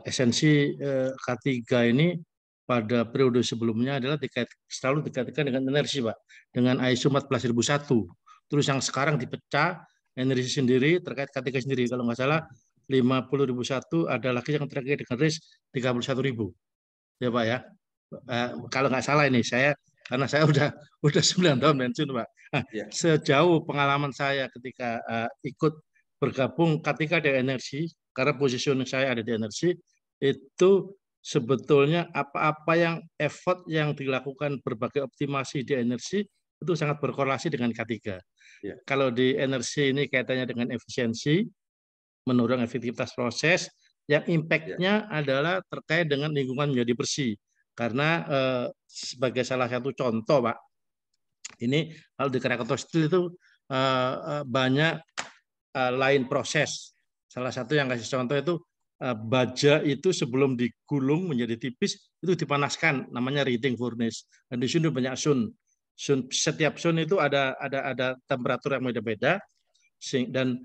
esensi K3 ini pada periode sebelumnya adalah selalu dikaitkan dengan energi Pak, dengan ISO 14001. Terus yang sekarang dipecah energi sendiri terkait K3 sendiri. Kalau nggak salah 50.001 ada lagi yang terkait dengan RIS 31.000. Ya Pak ya. Kalau nggak salah ini karena saya udah 9 tahun pensiun Pak. Nah, sejauh pengalaman saya ketika ikut bergabung ketika di energi, karena positioning saya ada di energi, itu sebetulnya apa-apa yang effort yang dilakukan berbagai optimasi di energi itu sangat berkorelasi dengan K3. Kalau di energi ini kaitannya dengan efisiensi, menurunkan efektivitas proses, yang impact-nya adalah terkait dengan lingkungan menjadi bersih. Karena sebagai salah satu contoh, Pak, ini kalau di Krakatau Steel itu banyak lain proses. Salah satu yang kasih contoh itu baja itu sebelum digulung menjadi tipis itu dipanaskan, namanya reheating furnace. Dan di sini banyak sun. Setiap sun itu ada temperatur yang beda-beda, dan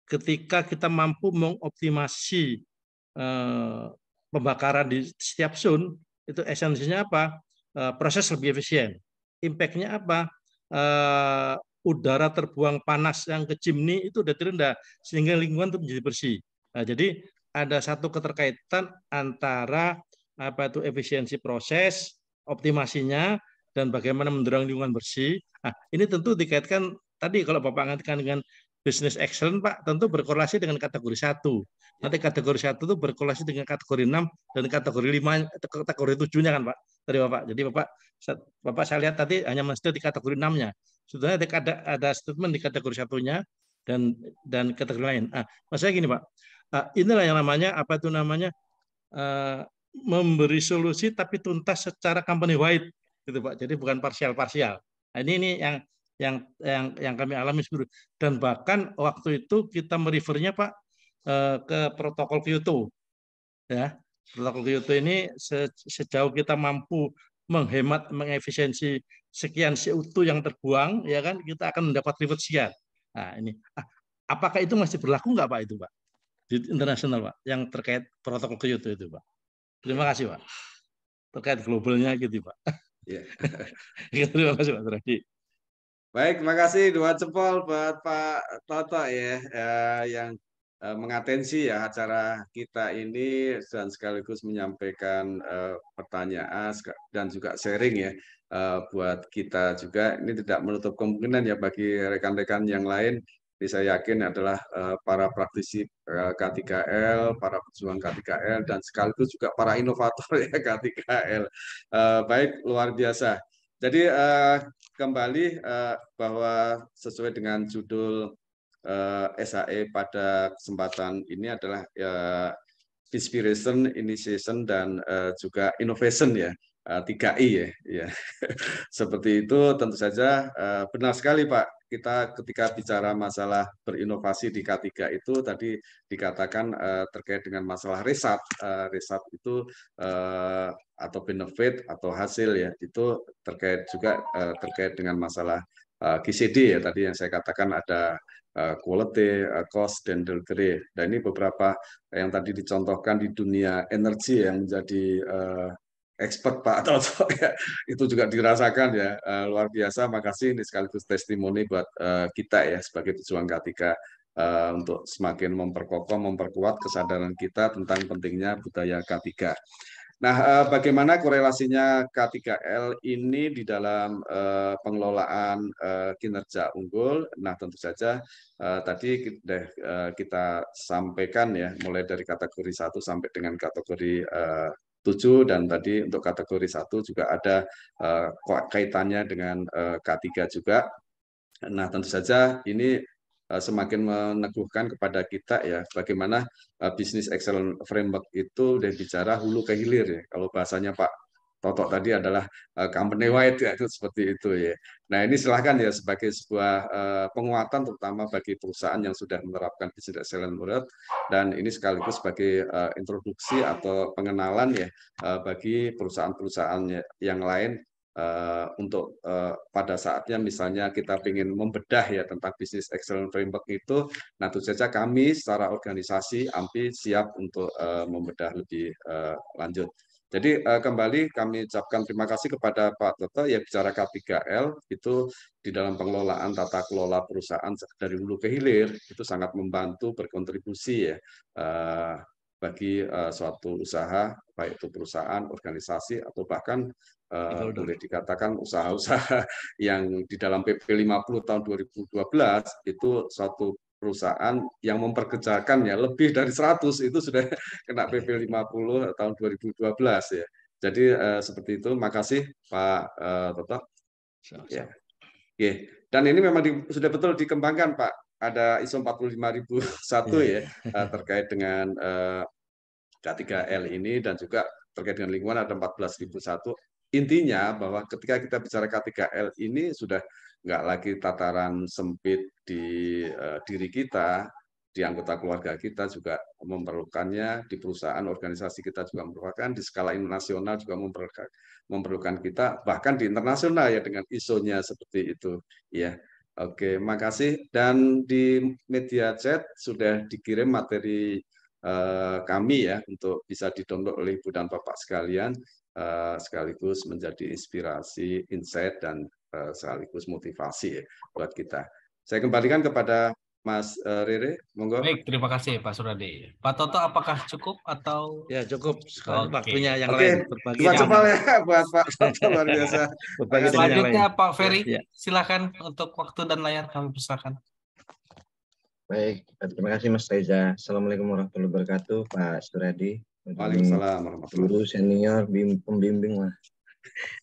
ketika kita mampu mengoptimasi pembakaran di setiap zone, itu esensinya apa? Proses lebih efisien. Impact-nya apa? Udara terbuang panas yang ke chimney itu sudah rendah, sehingga lingkungan itu menjadi bersih. Nah, jadi ada satu keterkaitan antara efisiensi proses, optimasinya, dan bagaimana mendorong lingkungan bersih. Nah, ini tentu dikaitkan tadi kalau Bapak mengatakan dengan business excellence Pak, tentu berkorelasi dengan kategori 1. Nanti kategori 1 itu berkorelasi dengan kategori 6 dan kategori 5, kategori 7-nya kan Pak, dari Bapak. Jadi Bapak saya lihat tadi hanya mesti di kategori 6-nya. Sebenarnya ada statement di kategori 1-nya dan kategori lain. Maksudnya gini Pak, inilah yang namanya memberi solusi tapi tuntas secara company wide gitu Pak. Jadi bukan parsial-parsial. Nah, ini yang kami alami seluruh, dan bahkan waktu itu kita merefernya Pak ke protokol Kyoto ya. Protokol Kyoto ini sejauh kita mampu menghemat, mengefisiensi sekian CO2 yang terbuang ya kan, kita akan mendapat reward sekian. Nah, ini apakah itu masih berlaku nggak Pak itu Pak di internasional Pak yang terkait protokol Kyoto itu Pak? Terima kasih Pak. Terkait globalnya gitu Pak. Terima kasih Pak Suradi. Baik, terima kasih 2 jempol buat Pak Toto ya, yang mengatensi ya acara kita ini dan sekaligus menyampaikan pertanyaan dan juga sharing ya buat kita juga. Ini tidak menutup kemungkinan ya bagi rekan-rekan yang lain. Jadi saya yakin adalah para praktisi K3L, para pejuang K3L, dan sekaligus juga para inovator ya K3L. Baik, luar biasa. Jadi kembali bahwa sesuai dengan judul SAE pada kesempatan ini adalah Inspiration, Initiation, dan juga Innovation ya, 3I ya. Seperti itu tentu saja benar sekali Pak. Kita ketika bicara masalah berinovasi di K3 itu tadi dikatakan terkait dengan masalah riset itu atau benefit atau hasil ya, itu terkait juga terkait dengan masalah QCD ya tadi yang saya katakan ada quality, cost, dan delivery. Dan ini beberapa yang tadi dicontohkan di dunia energi yang menjadi expert Pak Toto ya, itu juga dirasakan ya, luar biasa. Makasih, ini sekaligus testimoni buat kita ya sebagai pejuang K3 untuk semakin memperkokoh, memperkuat kesadaran kita tentang pentingnya budaya K3. Nah, bagaimana korelasinya K3L ini di dalam pengelolaan kinerja unggul? Nah, tentu saja tadi kita sampaikan ya, mulai dari kategori 1 sampai dengan kategori 7, dan tadi untuk kategori 1 juga ada kaitannya dengan K3 juga. Nah, tentu saja ini semakin meneguhkan kepada kita ya bagaimana Business Excellence Framework itu udah bicara hulu ke hilir ya. Kalau bahasanya Pak Toto tadi adalah company wide ya, itu seperti itu ya. Nah, ini silahkan ya sebagai sebuah penguatan terutama bagi perusahaan yang sudah menerapkan Business Excellence Framework, dan ini sekaligus sebagai introduksi atau pengenalan ya bagi perusahaan-perusahaan yang lain untuk pada saatnya misalnya kita ingin membedah ya tentang Business Excellence Framework itu, nah tentu saja kami secara organisasi AMPI siap untuk membedah lebih lanjut. Jadi kembali kami ucapkan terima kasih kepada Pak Toto ya, bicara K3L itu di dalam pengelolaan tata kelola perusahaan dari hulu ke hilir itu sangat membantu berkontribusi ya bagi suatu usaha, baik itu perusahaan, organisasi, atau bahkan boleh dikatakan usaha-usaha yang di dalam PP 50 tahun 2012 itu suatu perusahaan yang memperkerjakan ya lebih dari 100 itu sudah kena PP 50 tahun 2012 ya. Jadi seperti itu. Makasih Pak Toto. Ya. Oke. Dan ini memang sudah betul dikembangkan Pak. Ada ISO 45001 ya terkait dengan K3L ini, dan juga terkait dengan lingkungan ada 14.001. Intinya bahwa ketika kita bicara K3L ini sudah nggak lagi tataran sempit di diri kita, di anggota keluarga kita juga memerlukannya, di perusahaan organisasi kita juga memerlukan, di skala nasional juga memerlukan kita, bahkan di internasional ya dengan ISO-nya seperti itu ya. Oke, makasih. Dan di media chat sudah dikirim materi kami ya untuk bisa didownload oleh Ibu dan Bapak sekalian, sekaligus menjadi inspirasi, insight, dan sekaligus motivasi ya buat kita. Saya kembalikan kepada Mas Rere, monggo. Baik, terima kasih Pak Suradi. Pak Toto, apakah cukup atau? Ya cukup, sekarang waktunya yang Oke, lain. Berbagi dua dengan jempol ya buat Pak Toto, luar biasa. berbagi dengan yang lain. Selanjutnya Pak Ferry, Ya. silakan untuk waktu dan layar kami persilakan. Baik, terima kasih Mas Reza. Assalamualaikum warahmatullahi wabarakatuh, Pak Suradi. Waalaikumsalam warahmatullahi Guru senior, pembimbing lah.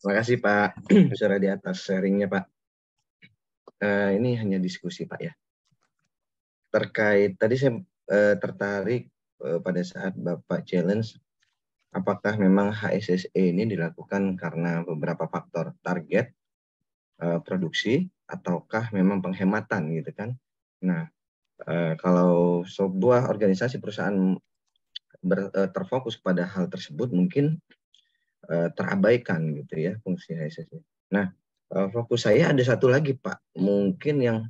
Terima kasih Pak Suradi atas sharingnya Pak. Ini hanya diskusi Pak ya. Terkait tadi saya tertarik pada saat Bapak challenge, apakah memang HSSE ini dilakukan karena beberapa faktor target produksi ataukah memang penghematan gitu kan? Nah, kalau sebuah organisasi perusahaan terfokus pada hal tersebut mungkin terabaikan gitu ya fungsi HSSE. Nah, fokus saya ada satu lagi Pak, mungkin yang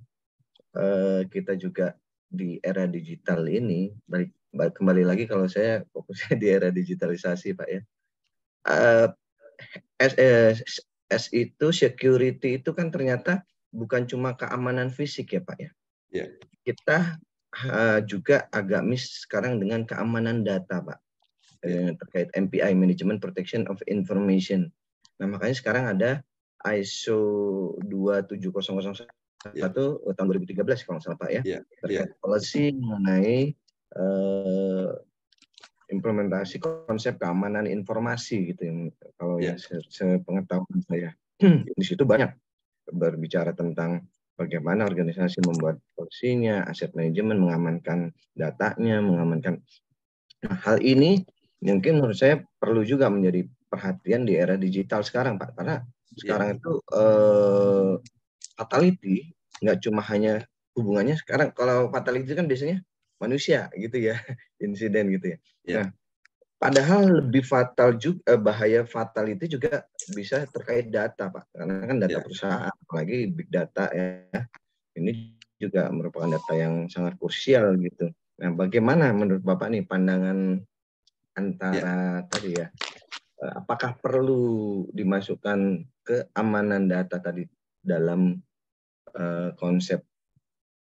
kita juga di era digital ini, kembali lagi kalau saya fokusnya di era digitalisasi Pak ya. S itu security itu kan ternyata bukan cuma keamanan fisik ya Pak ya. Yeah. Kita juga agak miss sekarang dengan keamanan data Pak, terkait MPI, Management Protection of Information. Nah makanya sekarang ada ISO 27001 tahun 2013 kalau nggak salah Pak ya, terkait policy mengenai implementasi konsep keamanan informasi gitu yang kalau yang sepengetahuan saya. Di situ banyak berbicara tentang bagaimana organisasi membuat polisinya, aset manajemen, mengamankan datanya, mengamankan. Nah, hal ini mungkin menurut saya perlu juga menjadi perhatian di era digital sekarang Pak, karena sekarang itu fatality nggak cuma hanya hubungannya sekarang, kalau fatality kan biasanya manusia gitu ya, insiden gitu ya. Nah, Padahal lebih fatal juga, bahaya fatal itu juga bisa terkait data, Pak. Karena kan data Ya. perusahaan, apalagi big data ya. Ini juga merupakan data yang sangat krusial gitu. Nah, bagaimana menurut Bapak nih pandangan antara tadi ya, apakah perlu dimasukkan keamanan data tadi dalam konsep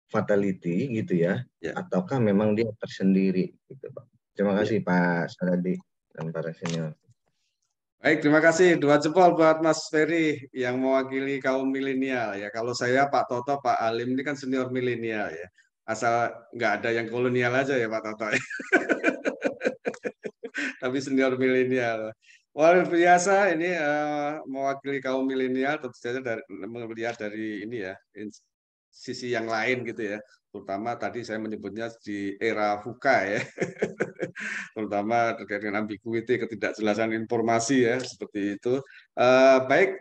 fatality gitu ya, ataukah memang dia tersendiri gitu, Pak? Terima kasih Pak Saradi dan para senior. Baik, terima kasih. 2 jempol buat Mas Ferry yang mewakili kaum milenial ya. Kalau saya Pak Toto, Pak Alim ini kan senior milenial ya. Asal nggak ada yang kolonial aja ya Pak Toto. Tapi senior milenial. Luar biasa ini mewakili kaum milenial tentu saja melihat dari ini ya sisi yang lain gitu ya. Terutama tadi saya menyebutnya di era VUCA ya. Terutama terkait dengan ambiguity, ketidakjelasan informasi ya seperti itu. Baik,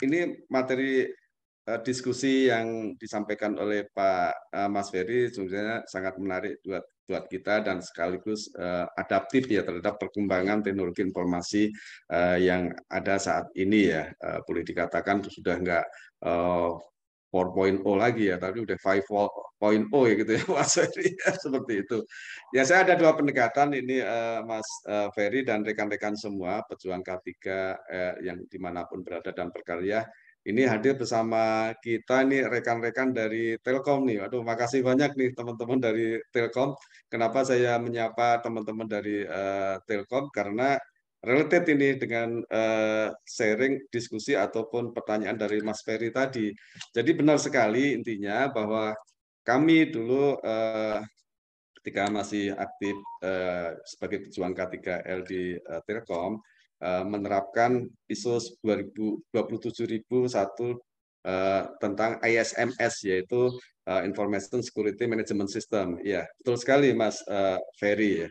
ini materi diskusi yang disampaikan oleh Pak Mas Ferry sebenarnya sangat menarik buat kita dan sekaligus adaptif ya terhadap perkembangan teknologi informasi yang ada saat ini ya. Boleh dikatakan sudah nggak 4.0 lagi ya, tapi udah 5.0 ya gitu ya Mas Ferry ya, seperti itu. Ya saya ada 2 pendekatan ini Mas Ferry dan rekan-rekan semua pejuang K3 yang dimanapun berada dan berkarya. Ini hadir bersama kita nih rekan-rekan dari Telkom nih. Waduh, makasih banyak nih teman-teman dari Telkom. Kenapa saya menyapa teman-teman dari Telkom? Karena related ini dengan sharing diskusi ataupun pertanyaan dari Mas Ferry tadi. Jadi benar sekali intinya bahwa kami dulu ketika masih aktif sebagai pejuang K3L di Telkom menerapkan ISO 27001 tentang ISMS yaitu Information Security Management System. Ya, betul sekali Mas Ferry ya.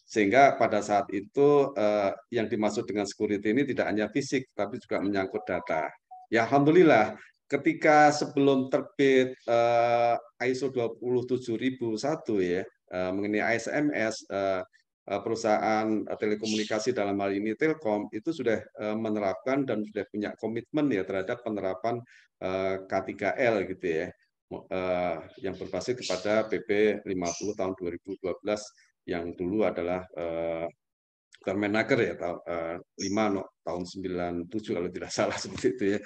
Sehingga pada saat itu yang dimaksud dengan security ini tidak hanya fisik, tapi juga menyangkut data. Ya Alhamdulillah, ketika sebelum terbit ISO 27001 ya, mengenai ISMS, perusahaan telekomunikasi dalam hal ini Telkom, itu sudah menerapkan dan sudah punya komitmen ya terhadap penerapan K3L gitu ya, yang berbasis kepada PP 50 tahun 2012 yang dulu adalah Permenaker ya 5 tahun 97 kalau tidak salah seperti itu ya.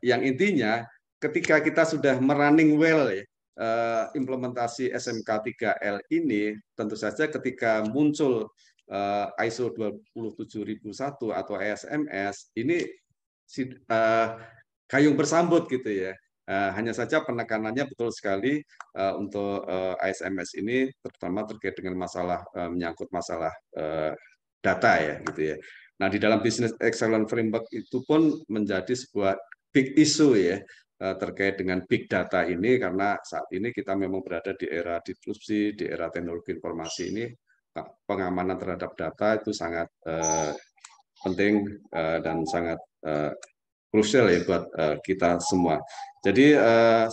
Yang intinya ketika kita sudah merunning well ya, implementasi SMK 3L ini tentu saja ketika muncul ISO 27001 atau ISMS ini gayung bersambut gitu ya. Hanya saja penekanannya betul sekali untuk ISMS ini terutama terkait dengan masalah menyangkut masalah data ya gitu ya. Nah, di dalam Business Excellence Framework itu pun menjadi sebuah big issue ya terkait dengan big data ini karena saat ini kita memang berada di era disrupsi, di era teknologi informasi ini pengamanan terhadap data itu sangat penting dan sangat krusial ya buat kita semua. Jadi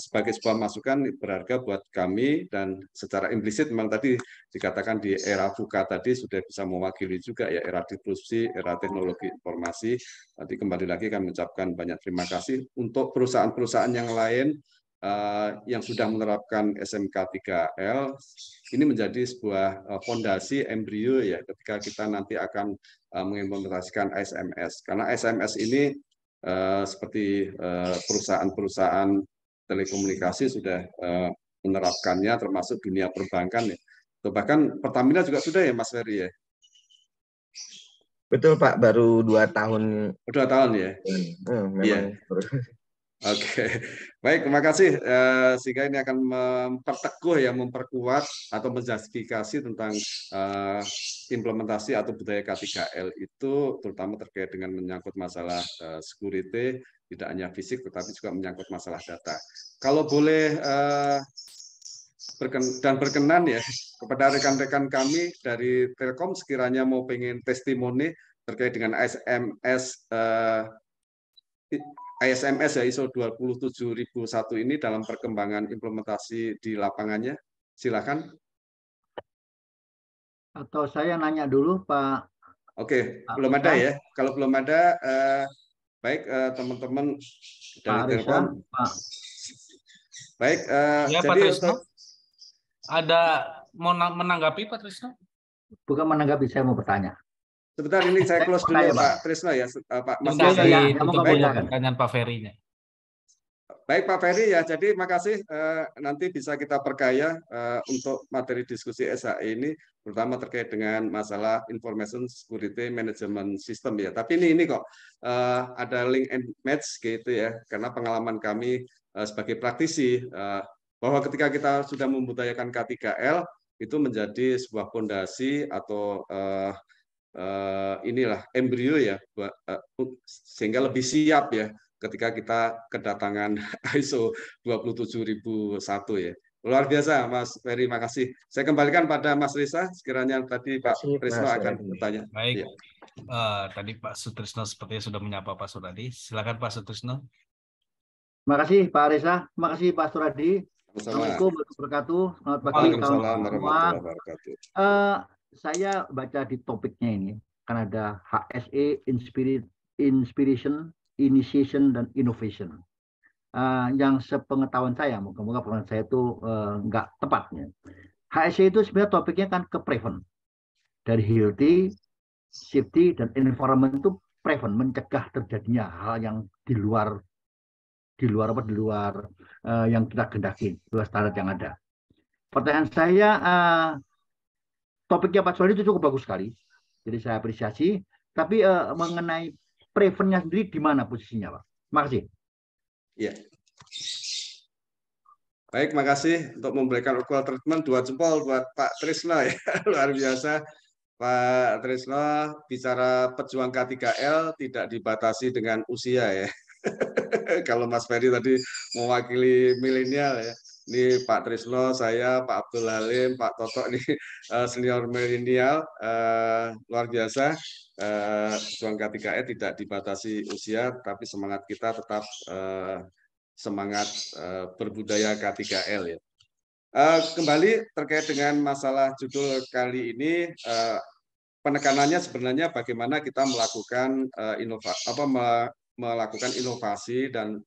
sebagai sebuah masukan berharga buat kami dan secara implisit memang tadi dikatakan di era VUCA tadi sudah bisa mewakili juga ya era disrupsi, era teknologi informasi. Nanti kembali lagi kami mengucapkan banyak terima kasih untuk perusahaan-perusahaan yang lain yang sudah menerapkan SMK 3L. Ini menjadi sebuah fondasi embrio ya ketika kita nanti akan mengimplementasikan SMS. Karena SMS ini seperti perusahaan-perusahaan telekomunikasi sudah menerapkannya termasuk dunia perbankan ya. Bahkan Pertamina juga sudah ya Mas Ferry ya. Betul Pak, baru 2 tahun. 2 tahun ya. Memang. Oke, baik, terima kasih. Sehingga ini akan memperteguh ya, memperkuat atau menjustifikasi tentang implementasi atau budaya K3L itu, terutama terkait dengan menyangkut masalah security, tidak hanya fisik, tetapi juga menyangkut masalah data. Kalau boleh dan berkenan ya kepada rekan-rekan kami dari Telkom sekiranya mau pengen testimoni terkait dengan ISMS ya ISO 27001 ini dalam perkembangan implementasi di lapangannya. Silakan. Atau saya nanya dulu Pak. Oke, Pak belum ada Risa. ya. Kalau belum ada, baik teman-teman dari Pak Risa, Telkom. Pak. Baik, Ya, Pak jadi Trisno. untuk Ada mau menanggapi Pak Trisno? Bukan menanggapi, saya mau bertanya. sebentar ini saya close dulu Bertanya, Pak Trisno ya, Pak Mas Enggak, Iya, Risa. iya, Ya. ya, ditutup mau dulu silakan. pertanyaan Pak Ferry-nya. Baik Pak Ferry ya, jadi makasih nanti bisa kita perkaya untuk materi diskusi SHI ini, terutama terkait dengan masalah Information Security Management System ya. Tapi ini kok ada link and match gitu ya, karena pengalaman kami sebagai praktisi bahwa ketika kita sudah membudayakan K3L itu menjadi sebuah fondasi atau inilah embrio ya, sehingga lebih siap ya ketika kita kedatangan ISO 27001 ya. Luar biasa Mas Ferry, makasih. Saya kembalikan pada Mas Risa, sekiranya tadi Pak Trisno akan bertanya. Baik. Ya. Tadi Pak Sutrisno sepertinya sudah menyapa Pak Suradi. Silakan Pak Sutrisno. Terima kasih Pak Reza, terima kasih Pak Suradi. Sama-sama. Assalamualaikum warahmatullahi wabarakatuh. Selamat pagi, Waalaikumsalam kawan semua. warahmatullahi wabarakatuh. Saya baca di topiknya ini, kan ada HSE, Inspiration, Initiation, dan Innovation. Yang sepengetahuan saya, moga-moga pengetahuan saya itu nggak tepatnya. HSE itu sebenarnya topiknya kan ke prevent. Dari healthy, safety, dan environment itu prevent, mencegah terjadinya hal yang di luar yang kita gendaki, di luar standar yang ada. Pertanyaan saya, topiknya Pak Suradi itu cukup bagus sekali, jadi saya apresiasi. Tapi mengenai preventnya sendiri di mana posisinya, Pak? Makasih. Ya. Baik, makasih untuk memberikan equal treatment 2 jempol buat Pak Trisno ya. Luar biasa. Pak Trisno bicara pejuang K3L tidak dibatasi dengan usia ya. Kalau Mas Ferry tadi mewakili milenial ya. Ini Pak Trisno, saya, Pak Abdul Halim, Pak Toto ini senior milenial luar biasa. Pejuang K3L tidak dibatasi usia, tapi semangat kita tetap semangat berbudaya K3L ya. Kembali terkait dengan masalah judul kali ini, penekanannya sebenarnya bagaimana kita melakukan melakukan inovasi dan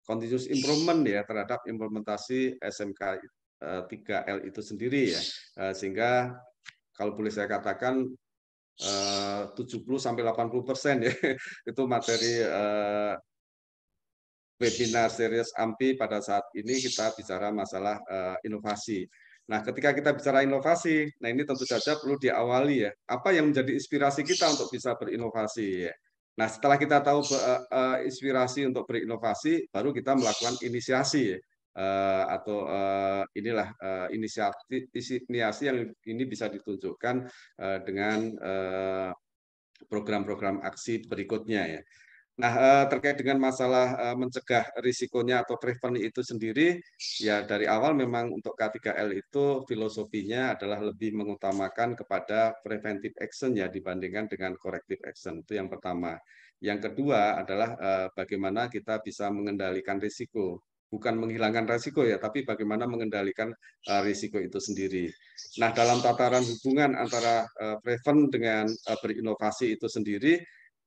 continuous improvement ya terhadap implementasi SMK 3L itu sendiri ya, sehingga kalau boleh saya katakan 70-80% ya itu materi webinar series AMPI pada saat ini kita bicara masalah inovasi. Nah, ketika kita bicara inovasi, nah ini tentu saja perlu diawali ya. Apa yang menjadi inspirasi kita untuk bisa berinovasi ya. Nah, setelah kita tahu inspirasi untuk berinovasi, baru kita melakukan inisiasi ya. Atau inilah inisiasi yang ini bisa ditunjukkan dengan program-program aksi berikutnya ya. Nah, terkait dengan masalah mencegah risikonya atau prevent itu sendiri, ya dari awal memang untuk K3L itu filosofinya adalah lebih mengutamakan kepada preventive action ya dibandingkan dengan corrective action. Itu yang pertama. Yang kedua adalah bagaimana kita bisa mengendalikan risiko. Bukan menghilangkan risiko ya, tapi bagaimana mengendalikan risiko itu sendiri. Nah, dalam tataran hubungan antara prevent dengan berinovasi itu sendiri,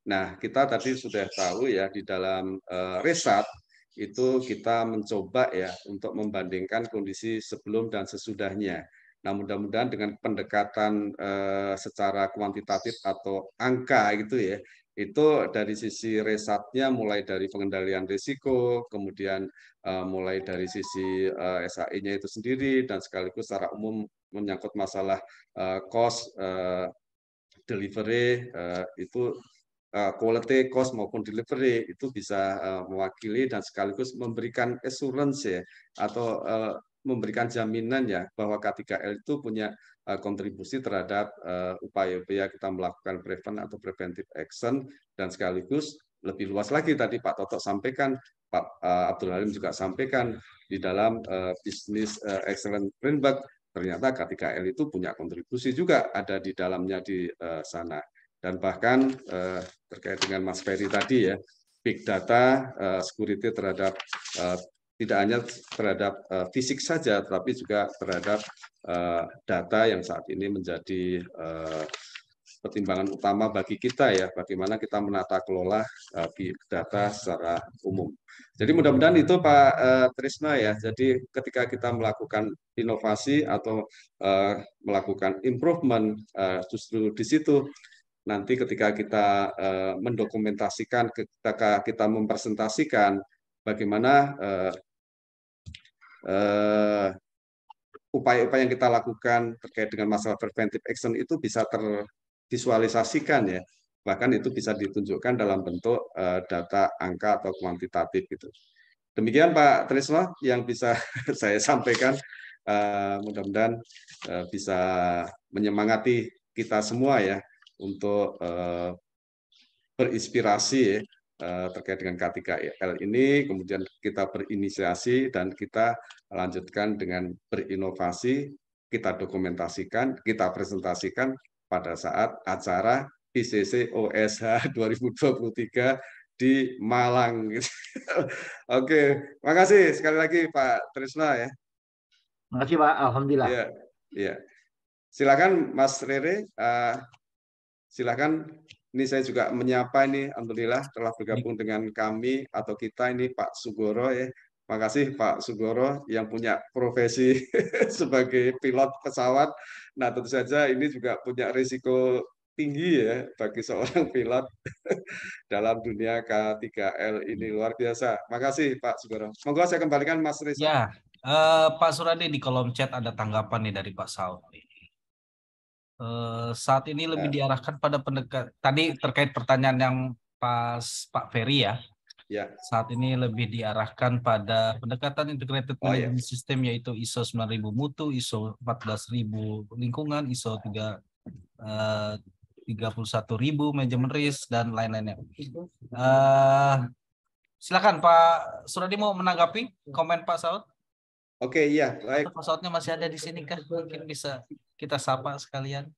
nah, kita tadi sudah tahu ya di dalam riset itu kita mencoba ya untuk membandingkan kondisi sebelum dan sesudahnya. Nah, mudah-mudahan dengan pendekatan secara kuantitatif atau angka gitu ya, itu dari sisi risetnya mulai dari pengendalian risiko, kemudian mulai dari sisi SAE-nya itu sendiri dan sekaligus secara umum menyangkut masalah cost delivery itu quality, cost maupun delivery itu bisa mewakili dan sekaligus memberikan assurance ya atau memberikan jaminan ya bahwa K3L itu punya kontribusi terhadap upaya-upaya kita melakukan prevent atau preventive action dan sekaligus lebih luas lagi tadi Pak Toto sampaikan, Pak Abdul Halim juga sampaikan di dalam Business Excellence Framework ternyata K3L itu punya kontribusi juga ada di dalamnya di sana. Dan bahkan terkait dengan Mas Ferry tadi ya, big data, security terhadap tidak hanya terhadap fisik saja, tetapi juga terhadap data yang saat ini menjadi pertimbangan utama bagi kita ya, bagaimana kita menata kelola big data secara umum. Jadi mudah-mudahan itu Pak Trisno ya. Jadi ketika kita melakukan inovasi atau melakukan improvement, justru di situ nanti ketika kita mendokumentasikan, ketika kita mempresentasikan bagaimana upaya-upaya yang kita lakukan terkait dengan masalah preventive action itu bisa tervisualisasikan ya, bahkan itu bisa ditunjukkan dalam bentuk data angka atau kuantitatif gitu. Demikian Pak Trisno yang bisa saya sampaikan, mudah-mudahan bisa menyemangati kita semua ya untuk berinspirasi ya, terkait dengan K3L ini, kemudian kita berinisiasi dan kita lanjutkan dengan berinovasi, kita dokumentasikan, kita presentasikan pada saat acara ICC OSH 2023 di Malang. Oke, makasih sekali lagi Pak Trisno ya. Makasih Pak, alhamdulillah. Ya, ya. Silakan Mas Rere, silakan. Ini saya juga menyapa ini, alhamdulillah telah bergabung dengan kami atau kita ini Pak Sugoro ya. Makasih Pak Sugoro yang punya profesi sebagai pilot pesawat. Nah tentu saja ini juga punya risiko tinggi ya bagi seorang pilot dalam dunia K3L ini, luar biasa. Makasih Pak Sugoro. Monggo saya kembalikan Mas Reza. Ya, Pak Suradi di kolom chat ada tanggapan nih dari Pak Saud. Saat ini lebih diarahkan pada tadi terkait pertanyaan yang Pak Ferry ya. Ya. Saat ini lebih diarahkan pada pendekatan integrated management system yaitu ISO 9000 mutu, ISO 14000 lingkungan, ISO 31000 manajemen risk dan lain-lainnya. Silakan Pak Suradi mau menanggapi komen Pak Saud? Oke, iya, baik. Pak Saudnya masih ada di sini kan? Mungkin bisa kita sapa sekalian.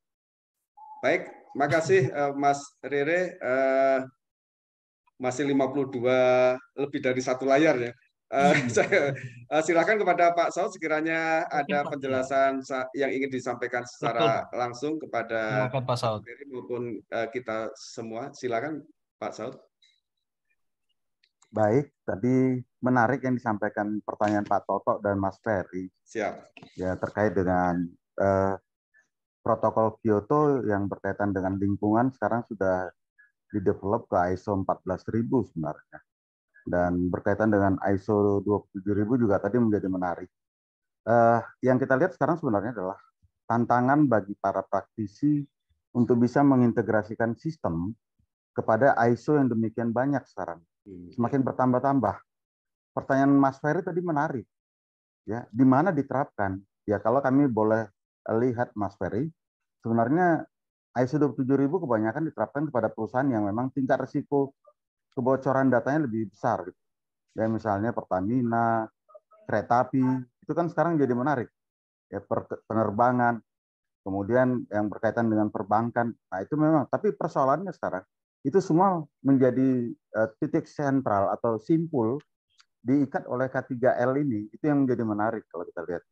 Baik, makasih Mas Rere. Masih 52 lebih dari satu layar ya. Silakan kepada Pak Saud sekiranya ada penjelasan yang ingin disampaikan secara langsung kepada Pak Saud maupun kita semua. Silakan Pak Saud. Baik, tadi menarik yang disampaikan pertanyaan Pak Toto dan Mas Ferry. Siap. Ya, terkait dengan protokol Kyoto yang berkaitan dengan lingkungan sekarang sudah didevelop ke ISO 14000 sebenarnya. Dan berkaitan dengan ISO 27000 juga tadi menjadi menarik. Yang kita lihat sekarang sebenarnya adalah tantangan bagi para praktisi untuk bisa mengintegrasikan sistem kepada ISO yang demikian banyak sekarang. Semakin bertambah-tambah. Pertanyaan Mas Ferry tadi menarik. Ya, di mana diterapkan? Ya, kalau kami boleh lihat Mas Ferry, sebenarnya ISO 27000 kebanyakan diterapkan kepada perusahaan yang memang tingkat risiko kebocoran datanya lebih besar. Gitu. Ya, misalnya Pertamina, kereta api, itu kan sekarang jadi menarik. Ya, penerbangan, kemudian yang berkaitan dengan perbankan. Nah, itu memang, tapi persoalannya sekarang, itu semua menjadi titik sentral atau simpul diikat oleh K3L ini. Itu yang menjadi menarik kalau kita lihat.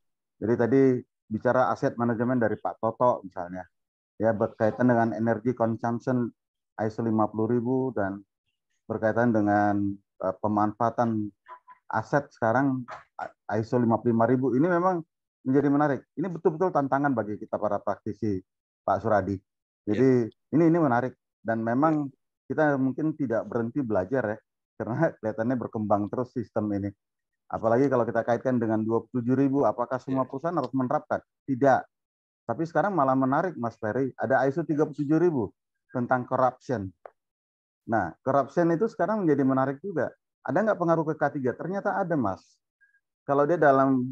Jadi tadi bicara aset manajemen dari Pak Toto misalnya, ya berkaitan dengan energy consumption ISO 50000 dan berkaitan dengan pemanfaatan aset sekarang ISO 55000. Ini memang menjadi menarik. Ini betul-betul tantangan bagi kita para praktisi, Pak Suradi. Jadi ini menarik dan memang kita mungkin tidak berhenti belajar ya, karena kelihatannya berkembang terus sistem ini. Apalagi kalau kita kaitkan dengan 27000, apakah semua perusahaan harus menerapkan? Tidak. Tapi sekarang malah menarik, Mas Ferry, ada ISO 37000 tentang corruption. Nah, corruption itu sekarang menjadi menarik juga. Ada nggak pengaruh ke K3? Ternyata ada, Mas. Kalau dia dalam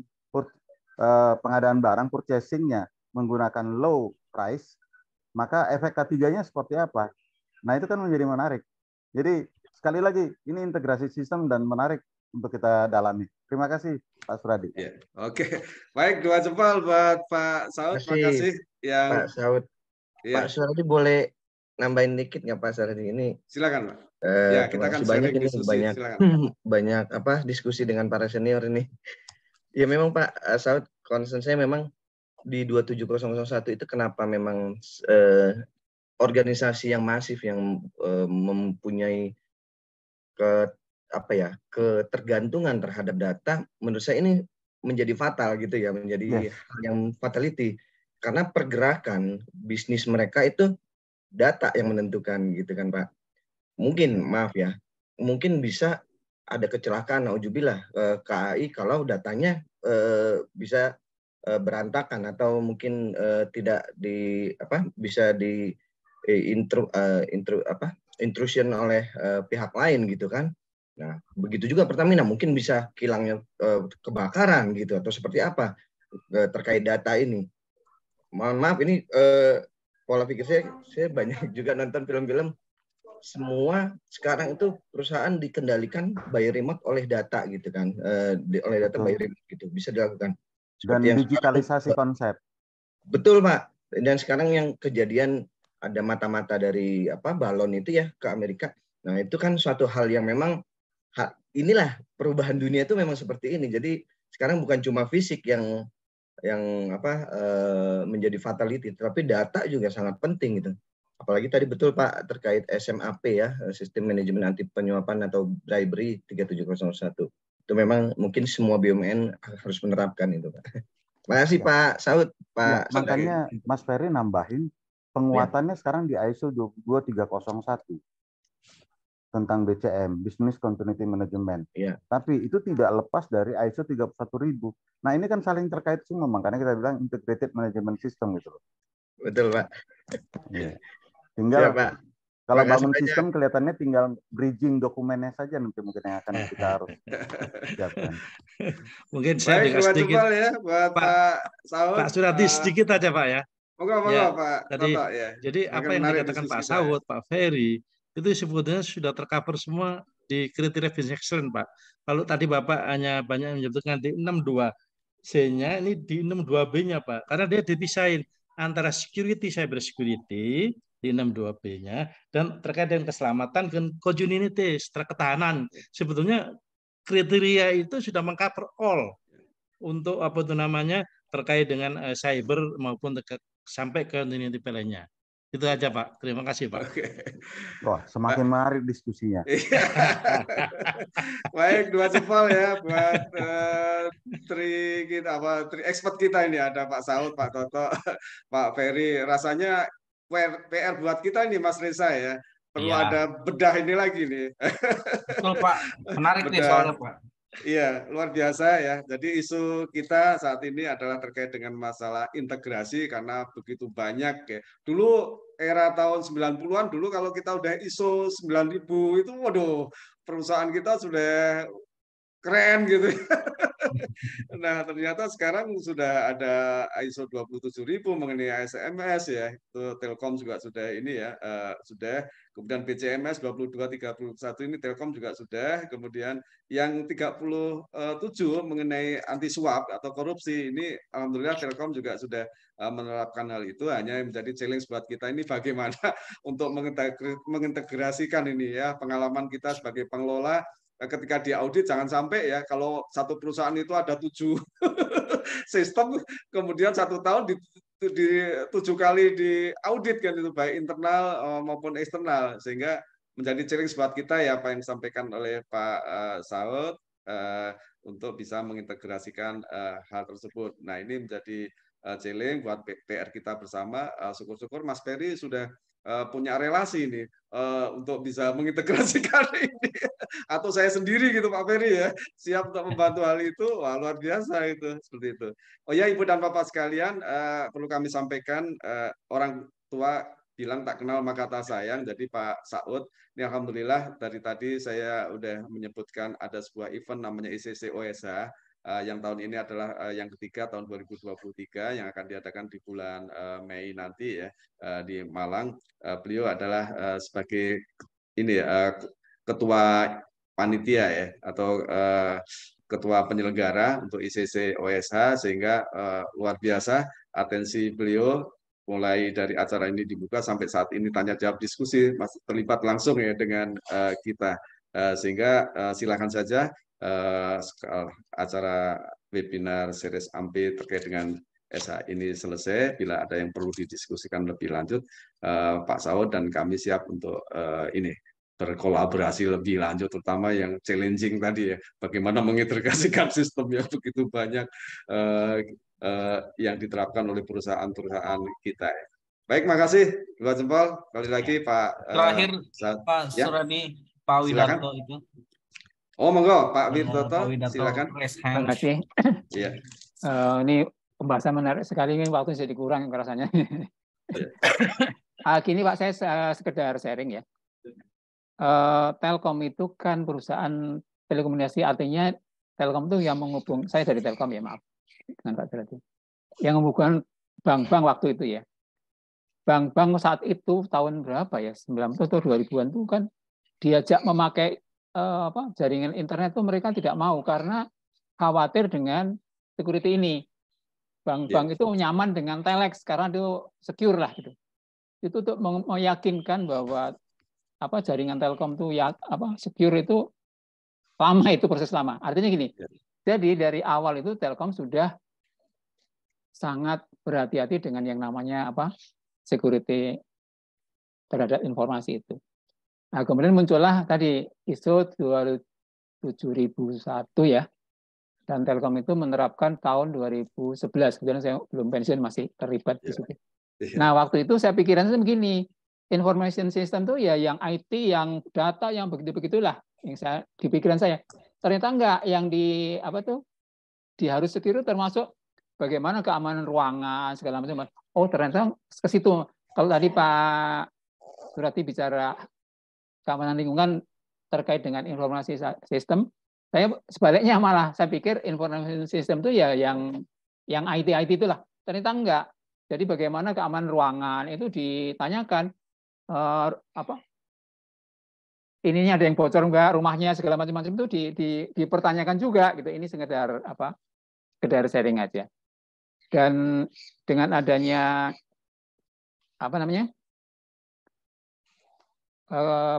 pengadaan barang, purchasing-nya menggunakan low price, maka efek K3-nya seperti apa? Nah, itu kan menjadi menarik. Jadi, sekali lagi, ini integrasi sistem dan menarik untuk kita dalami. Terima kasih, Pak Suradi. Ya, oke. Baik, dua jempol buat Pak Saud. Terima kasih. Pak Saud. Ya. Pak Suradi boleh nambahin dikit nggak Pak Suradi? Ini silakan, Pak. Ya, Terima kita akan kasih banyak sharing ini, diskusi, banyak silakan. banyak apa diskusi dengan para senior ini. Ya memang Pak Saud, concern saya memang di 27001 itu kenapa memang organisasi yang masif yang mempunyai ketergantungan terhadap data, menurut saya ini menjadi fatal gitu ya, menjadi Yes. hal yang fatality, karena pergerakan bisnis mereka itu data yang menentukan gitu kan Pak. Mungkin maaf ya, mungkin bisa ada kecelakaan, nauzubillah, KAI kalau datanya bisa berantakan atau mungkin tidak bisa di intrusion oleh pihak lain gitu kan. Nah, begitu juga Pertamina mungkin bisa kilangnya kebakaran gitu atau seperti apa terkait data ini. Mohon maaf ini pola pikir saya banyak juga nonton film-film, semua sekarang itu perusahaan dikendalikan by remote oleh data gitu kan, oleh data by remote gitu bisa dilakukan. Dan Seperti yang digitalisasi konsep. betul Pak. Dan sekarang yang kejadian ada mata-mata dari balon itu ya ke Amerika. Nah itu kan suatu hal yang memang inilah perubahan dunia itu memang seperti ini. Jadi sekarang bukan cuma fisik yang menjadi fatality, tapi data juga sangat penting gitu. Apalagi tadi betul Pak terkait SMAP ya, Sistem Manajemen Anti Penyuapan atau Bribery 3701. Itu memang mungkin semua BUMN harus menerapkan itu Pak. Terima kasih Pak Saud, Pak. Makanya Mas Ferry nambahin penguatannya sekarang di ISO 22301 tentang BCM, Business Continuity Management. Ya. Tapi itu tidak lepas dari ISO 31000. Nah, ini kan saling terkait semua, makanya kita bilang Integrated Management System gitu loh. Betul, Pak. Yeah. Tinggal Pak. kalau bangun sistem kelihatannya tinggal bridging dokumennya saja nanti mungkin yang akan kita harus siapkan. Mungkin saya juga sedikit ya buat Pak Saud. Pak Suradi sedikit aja Pak ya. Moga Ya, Pak Toto ya. Jadi apa yang dikatakan Pak Saud, Pak Ferry itu sebetulnya sudah tercover semua di kriteria business excellence Pak. Kalau tadi Bapak hanya banyak menyebutkan di 62C-nya, ini di 62B-nya Pak. Karena dia didesain antara security, cyber security di 62B-nya dan terkait dengan keselamatan dan continuity, ketahanan. Sebetulnya kriteria itu sudah mengcover all untuk apa itu namanya terkait dengan cyber maupun sampai ke continuity lainnya. Itu aja Pak. Terima kasih Pak. Wah, semakin menarik diskusinya. Baik, dua jempol ya buat tri expert kita ini, ada Pak Saud, Pak Toto, Pak Ferry. Rasanya PR buat kita ini Mas Reza ya. Perlu ada bedah ini lagi nih. Betul Pak. Menarik nih soalnya Pak. Iya, luar biasa ya. Jadi isu kita saat ini adalah terkait dengan masalah integrasi karena begitu banyak ya. Dulu era tahun 90-an dulu kalau kita udah ISO 9000 itu waduh, perusahaan kita sudah keren gitu. Nah, ternyata sekarang sudah ada ISO 27000 mengenai ASMS ya. Itu Telkom juga sudah ini ya, sudah. Kemudian BCMS 2231 ini Telkom juga sudah. Kemudian yang 37 mengenai anti suap atau korupsi ini alhamdulillah Telkom juga sudah menerapkan hal itu. Hanya yang menjadi challenge buat kita ini bagaimana untuk mengintegrasikan ini ya, pengalaman kita sebagai pengelola. Ketika di audit jangan sampai ya kalau satu perusahaan itu ada 7 sistem, kemudian 1 tahun di 7 kali di audit kan, itu baik internal maupun eksternal, sehingga menjadi challenge buat kita ya apa yang disampaikan oleh Pak Saud untuk bisa mengintegrasikan hal tersebut. Nah ini menjadi challenge buat PR kita bersama. Syukur-syukur Mas Ferry sudah punya relasi ini untuk bisa mengintegrasikan ini, atau saya sendiri gitu Pak Ferry ya, siap untuk membantu hal itu. Wah, luar biasa itu, seperti itu. Oh ya, Ibu dan Bapak sekalian, perlu kami sampaikan, orang tua bilang tak kenal maka tak sayang. Jadi Pak Saud, ini alhamdulillah dari tadi saya udah menyebutkan ada sebuah event namanya ICC OSH yang tahun ini adalah yang ketiga tahun 2023 yang akan diadakan di bulan Mei nanti ya di Malang. Beliau adalah sebagai ini ketua panitia ya atau ketua penyelenggara untuk ICC OSH, sehingga luar biasa atensi beliau mulai dari acara ini dibuka sampai saat ini tanya jawab diskusi masih terlibat langsung ya dengan kita. Sehingga silakan saja acara webinar series AMPE terkait dengan SH ini selesai. Bila ada yang perlu didiskusikan lebih lanjut, Pak Saud dan kami siap untuk ini berkolaborasi lebih lanjut, terutama yang challenging tadi ya, bagaimana mengintegrasikan sistem yang begitu banyak yang diterapkan oleh perusahaan-perusahaan kita. Baik, makasih dua jempol. Kali lagi Pak. Terakhir Pak ya? Suradi, Pak Widarto itu. Oh monggo Pak Widarto, silakan. Terima kasih. Iya. Ini pembahasan menarik sekali, ini waktu jadi kurang rasanya. Gini Pak, saya sekedar sharing ya. Telkom itu kan perusahaan telekomunikasi, artinya Telkom itu yang menghubung, saya dari Telkom ya, maaf dengan Pak Suradi, yang menghubungkan bank-bank waktu itu ya. Bank-bank saat itu tahun berapa ya, 90 atau 2000-an itu kan diajak memakai jaringan internet itu mereka tidak mau karena khawatir dengan security ini. Bank-bank itu nyaman dengan telex karena itu secure lah gitu. Itu untuk meyakinkan bahwa jaringan Telkom itu ya secure itu lama, itu proses lama. Artinya gini. Jadi dari awal itu Telkom sudah sangat berhati-hati dengan yang namanya security terhadap informasi itu. Nah, kemudian muncullah tadi ISO 27001 ya. Dan Telkom itu menerapkan tahun 2011. Kemudian saya belum pensiun, masih terlibat di situ. Nah, waktu itu saya pikiran begini, information system itu ya yang IT, yang data, yang begitu-begitulah yang saya di pikiran saya. Ternyata enggak, yang di harus secure termasuk bagaimana keamanan ruangan segala macam. Oh, ternyata ke situ. Kalau tadi Pak Suradi bicara keamanan lingkungan terkait dengan informasi sistem, saya sebaliknya malah saya pikir informasi sistem itu ya yang IT itulah. Ternyata enggak. Jadi bagaimana keamanan ruangan itu ditanyakan ininya ada yang bocor enggak, rumahnya segala macam-macam itu dipertanyakan juga gitu. Ini sekedar sharing aja. Dan dengan adanya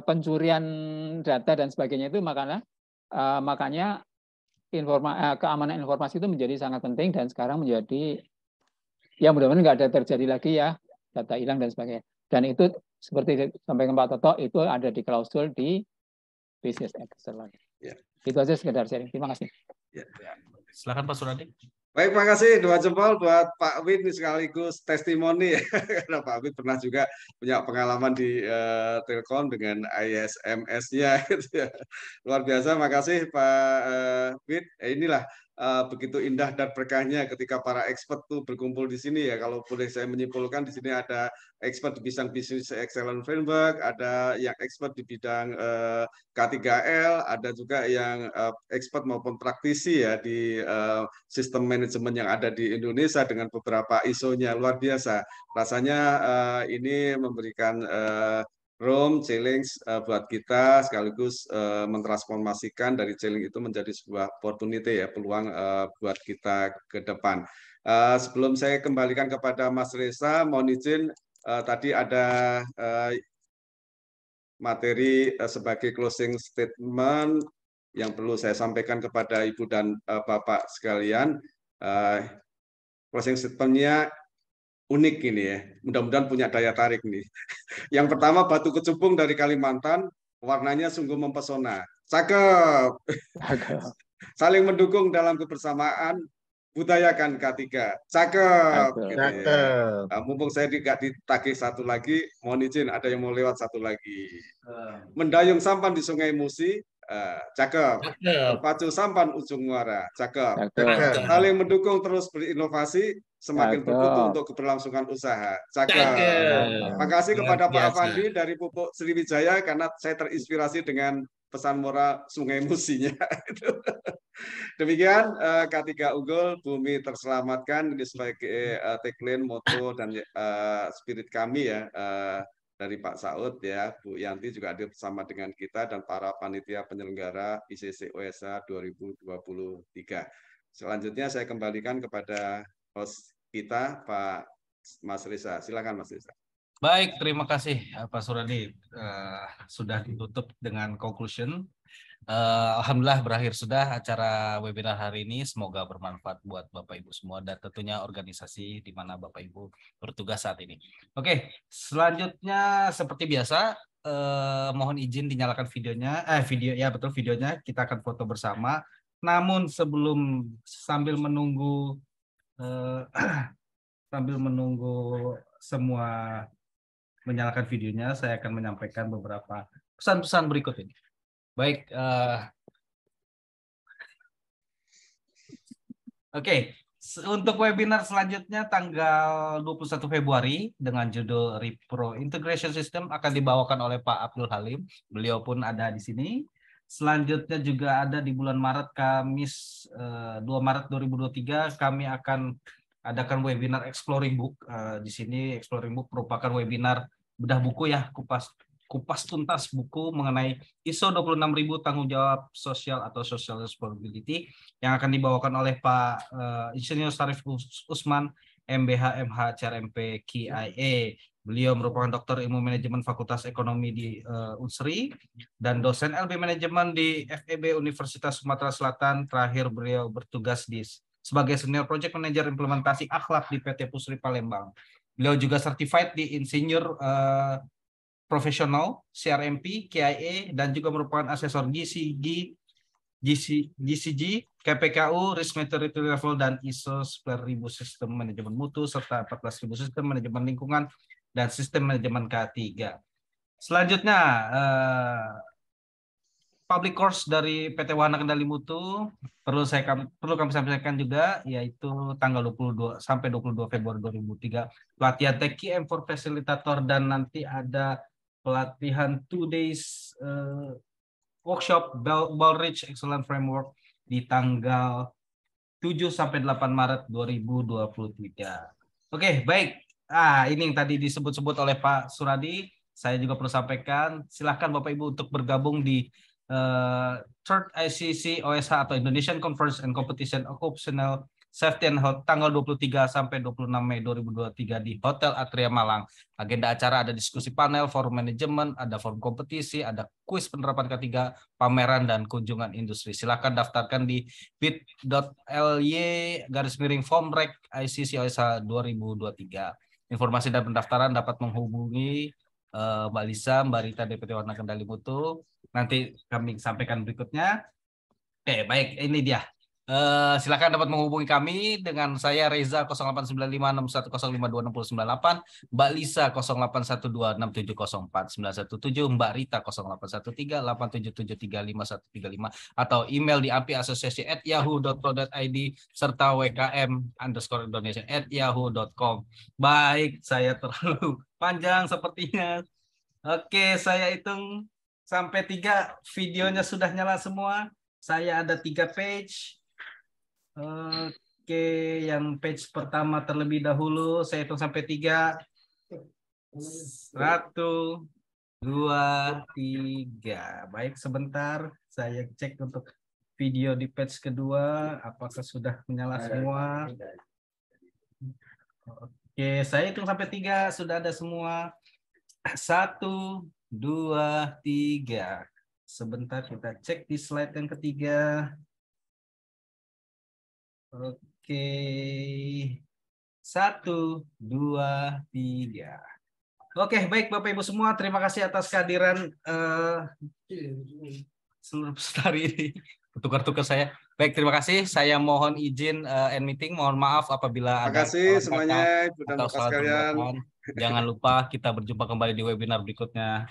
pencurian data dan sebagainya itu makanya keamanan informasi itu menjadi sangat penting, dan sekarang menjadi ya mudah-mudahan nggak ada terjadi lagi ya data hilang dan sebagainya. Dan itu seperti sampaikan Pak Toto, itu ada di klausul di Business Excellence. Ya. Itu aja sekedar sharing. Terima kasih. Ya. Silakan Pak Suradi. Baik, makasih dua jempol buat Pak Win sekaligus testimoni ya. Karena Pak Win pernah juga punya pengalaman di Telkom dengan ISMS-nya gitu ya. Luar biasa, makasih Pak Win. Inilah begitu indah dan berkahnya ketika para expert tuh berkumpul di sini ya. Kalau boleh saya menyimpulkan, di sini ada expert di bidang Business Excellence Framework, ada yang expert di bidang K3L, ada juga yang expert maupun praktisi ya di sistem manajemen yang ada di Indonesia dengan beberapa ISO-nya. Luar biasa. Rasanya ini memberikan room challenge buat kita, sekaligus mentransformasikan dari challenge itu menjadi sebuah opportunity ya, peluang buat kita ke depan. Sebelum saya kembalikan kepada Mas Reza, mohon izin tadi ada materi sebagai closing statement yang perlu saya sampaikan kepada Ibu dan Bapak sekalian. Closing statement-nya unik ini ya, mudah-mudahan punya daya tarik nih. Yang pertama, batu kecubung dari Kalimantan, warnanya sungguh mempesona. Cakep. Saling mendukung dalam kebersamaan, budayakan K3. Cakep. Gitu ya. Mumpung saya tidak ditagih satu lagi, mohon izin ada yang mau lewat satu lagi. Mendayung sampan di Sungai Musi, cakep. Berpacu sampan ujung muara, cakep. Saling mendukung terus berinovasi, semakin bermutu untuk keberlangsungan usaha, cakep. Terima kasih kepada Pak Afandi dari Pupuk Sriwijaya karena saya terinspirasi dengan pesan moral Sungai Musinya. Demikian K3 Unggul, bumi terselamatkan, ini sebagai tagline, moto dan spirit kami ya. Dari Pak Saud ya, Bu Yanti juga hadir bersama dengan kita dan para panitia penyelenggara ICC OSH 2023. Selanjutnya saya kembalikan kepada host kita, Pak Mas Reza. Silakan Mas Reza. Baik, terima kasih Pak Suradi. Sudah ditutup dengan conclusion. Alhamdulillah berakhir sudah acara webinar hari ini. Semoga bermanfaat buat Bapak Ibu semua dan tentunya organisasi di mana Bapak Ibu bertugas saat ini. Oke, selanjutnya seperti biasa mohon izin dinyalakan videonya. Videonya kita akan foto bersama. Namun sambil menunggu semua menyalakan videonya, saya akan menyampaikan beberapa pesan-pesan berikut ini. Baik, untuk webinar selanjutnya tanggal 21 Februari dengan judul Repro Integration System akan dibawakan oleh Pak Abdul Halim. Beliau pun ada di sini. Selanjutnya juga ada di bulan Maret, Kamis 2 Maret 2023 kami akan adakan webinar Exploring Book. Di sini Exploring Book merupakan webinar bedah buku ya, kupas tuntas buku mengenai ISO 26000 tanggung jawab sosial atau social responsibility yang akan dibawakan oleh Pak Insinyur Syarif Usman, MBH, MH, CRMP, KIA. Beliau merupakan doktor ilmu manajemen Fakultas Ekonomi di Unsri dan dosen LB Manajemen di FEB Universitas Sumatera Selatan. Terakhir beliau bertugas sebagai senior project manager implementasi akhlak di PT Pusri Palembang. Beliau juga certified di insinyur profesional, CRMP, KIA, dan juga merupakan asesor GCG, KPKU, Risk Maturity Level, dan ISO 10000 Sistem Manajemen Mutu, serta 14000 Sistem Manajemen Lingkungan, dan Sistem Manajemen K3. Selanjutnya, public course dari PT Wahana Kendali Mutu perlu kami sampaikan juga, yaitu tanggal 22 sampai 22 Februari 2003 pelatihan TKM for fasilitator, dan nanti ada pelatihan 2 days workshop Baldrige Excellent Framework di tanggal 7 sampai 8 Maret 2023. Oke, baik. Ini yang tadi disebut-sebut oleh Pak Suradi. Saya juga perlu sampaikan, silakan Bapak Ibu untuk bergabung di Third ICC OSH atau Indonesian Conference and Competition Occupational Safety and Health tanggal 23 sampai 26 Mei 2023 di Hotel Atria Malang. Agenda acara ada diskusi panel, forum manajemen, ada forum kompetisi, ada kuis penerapan K3, pameran, dan kunjungan industri. Silakan daftarkan di bit.ly/formrec ICC OSH 2023. Informasi dan pendaftaran dapat menghubungi Mbak Lisa, Mbak Rita, DPT Wahana Kendali Mutu. Nanti kami sampaikan berikutnya. Oke, baik, ini dia. Silakan dapat menghubungi kami dengan saya Reza 089561052698, Mbak Lisa 081267049117, Mbak Rita 081387735135, atau email di ampiasosiasi@yahoo.co.id serta wkm_indonesia@yahoo.com. Baik, saya terlalu panjang sepertinya. Oke, saya hitung sampai 3, videonya sudah nyala semua. Saya ada 3 page. Oke, yang page pertama terlebih dahulu, saya hitung sampai 3. 1, 2, 3. Baik, sebentar. Saya cek untuk video di page kedua. Apakah sudah menyala semua? Oke, saya hitung sampai 3. Sudah ada semua. 1, 2, 3. Sebentar kita cek di slide yang ketiga. Oke. 1, 2, 3. Oke, baik Bapak Ibu semua, terima kasih atas kehadiran seluruh peserta ini. Tukar-tukar saya. Baik, terima kasih. Saya mohon izin end meeting. Mohon maaf apabila Terima kasih semuanya Ibu dan atau Bapak salah sekalian. Jangan lupa kita berjumpa kembali di webinar berikutnya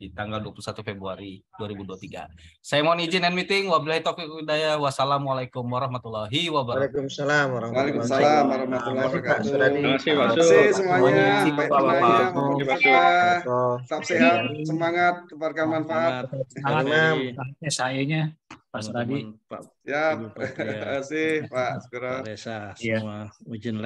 di tanggal 21 Februari 2023. Saya mohon izin end meeting. Wabillahi taufiq wal hidayah. Wassalamualaikum warahmatullahi wabarakatuh. Waalaikumsalam Waalaikumsalam warahmatullahi wabarakatuh. Terima Terima kasih semuanya. Baik penanya, tetap sehat, semangat, keluarga manfaat. SAE-nya Pak Suradi. Ya, terima kasih Pak Segera. Pak Reza, semua izin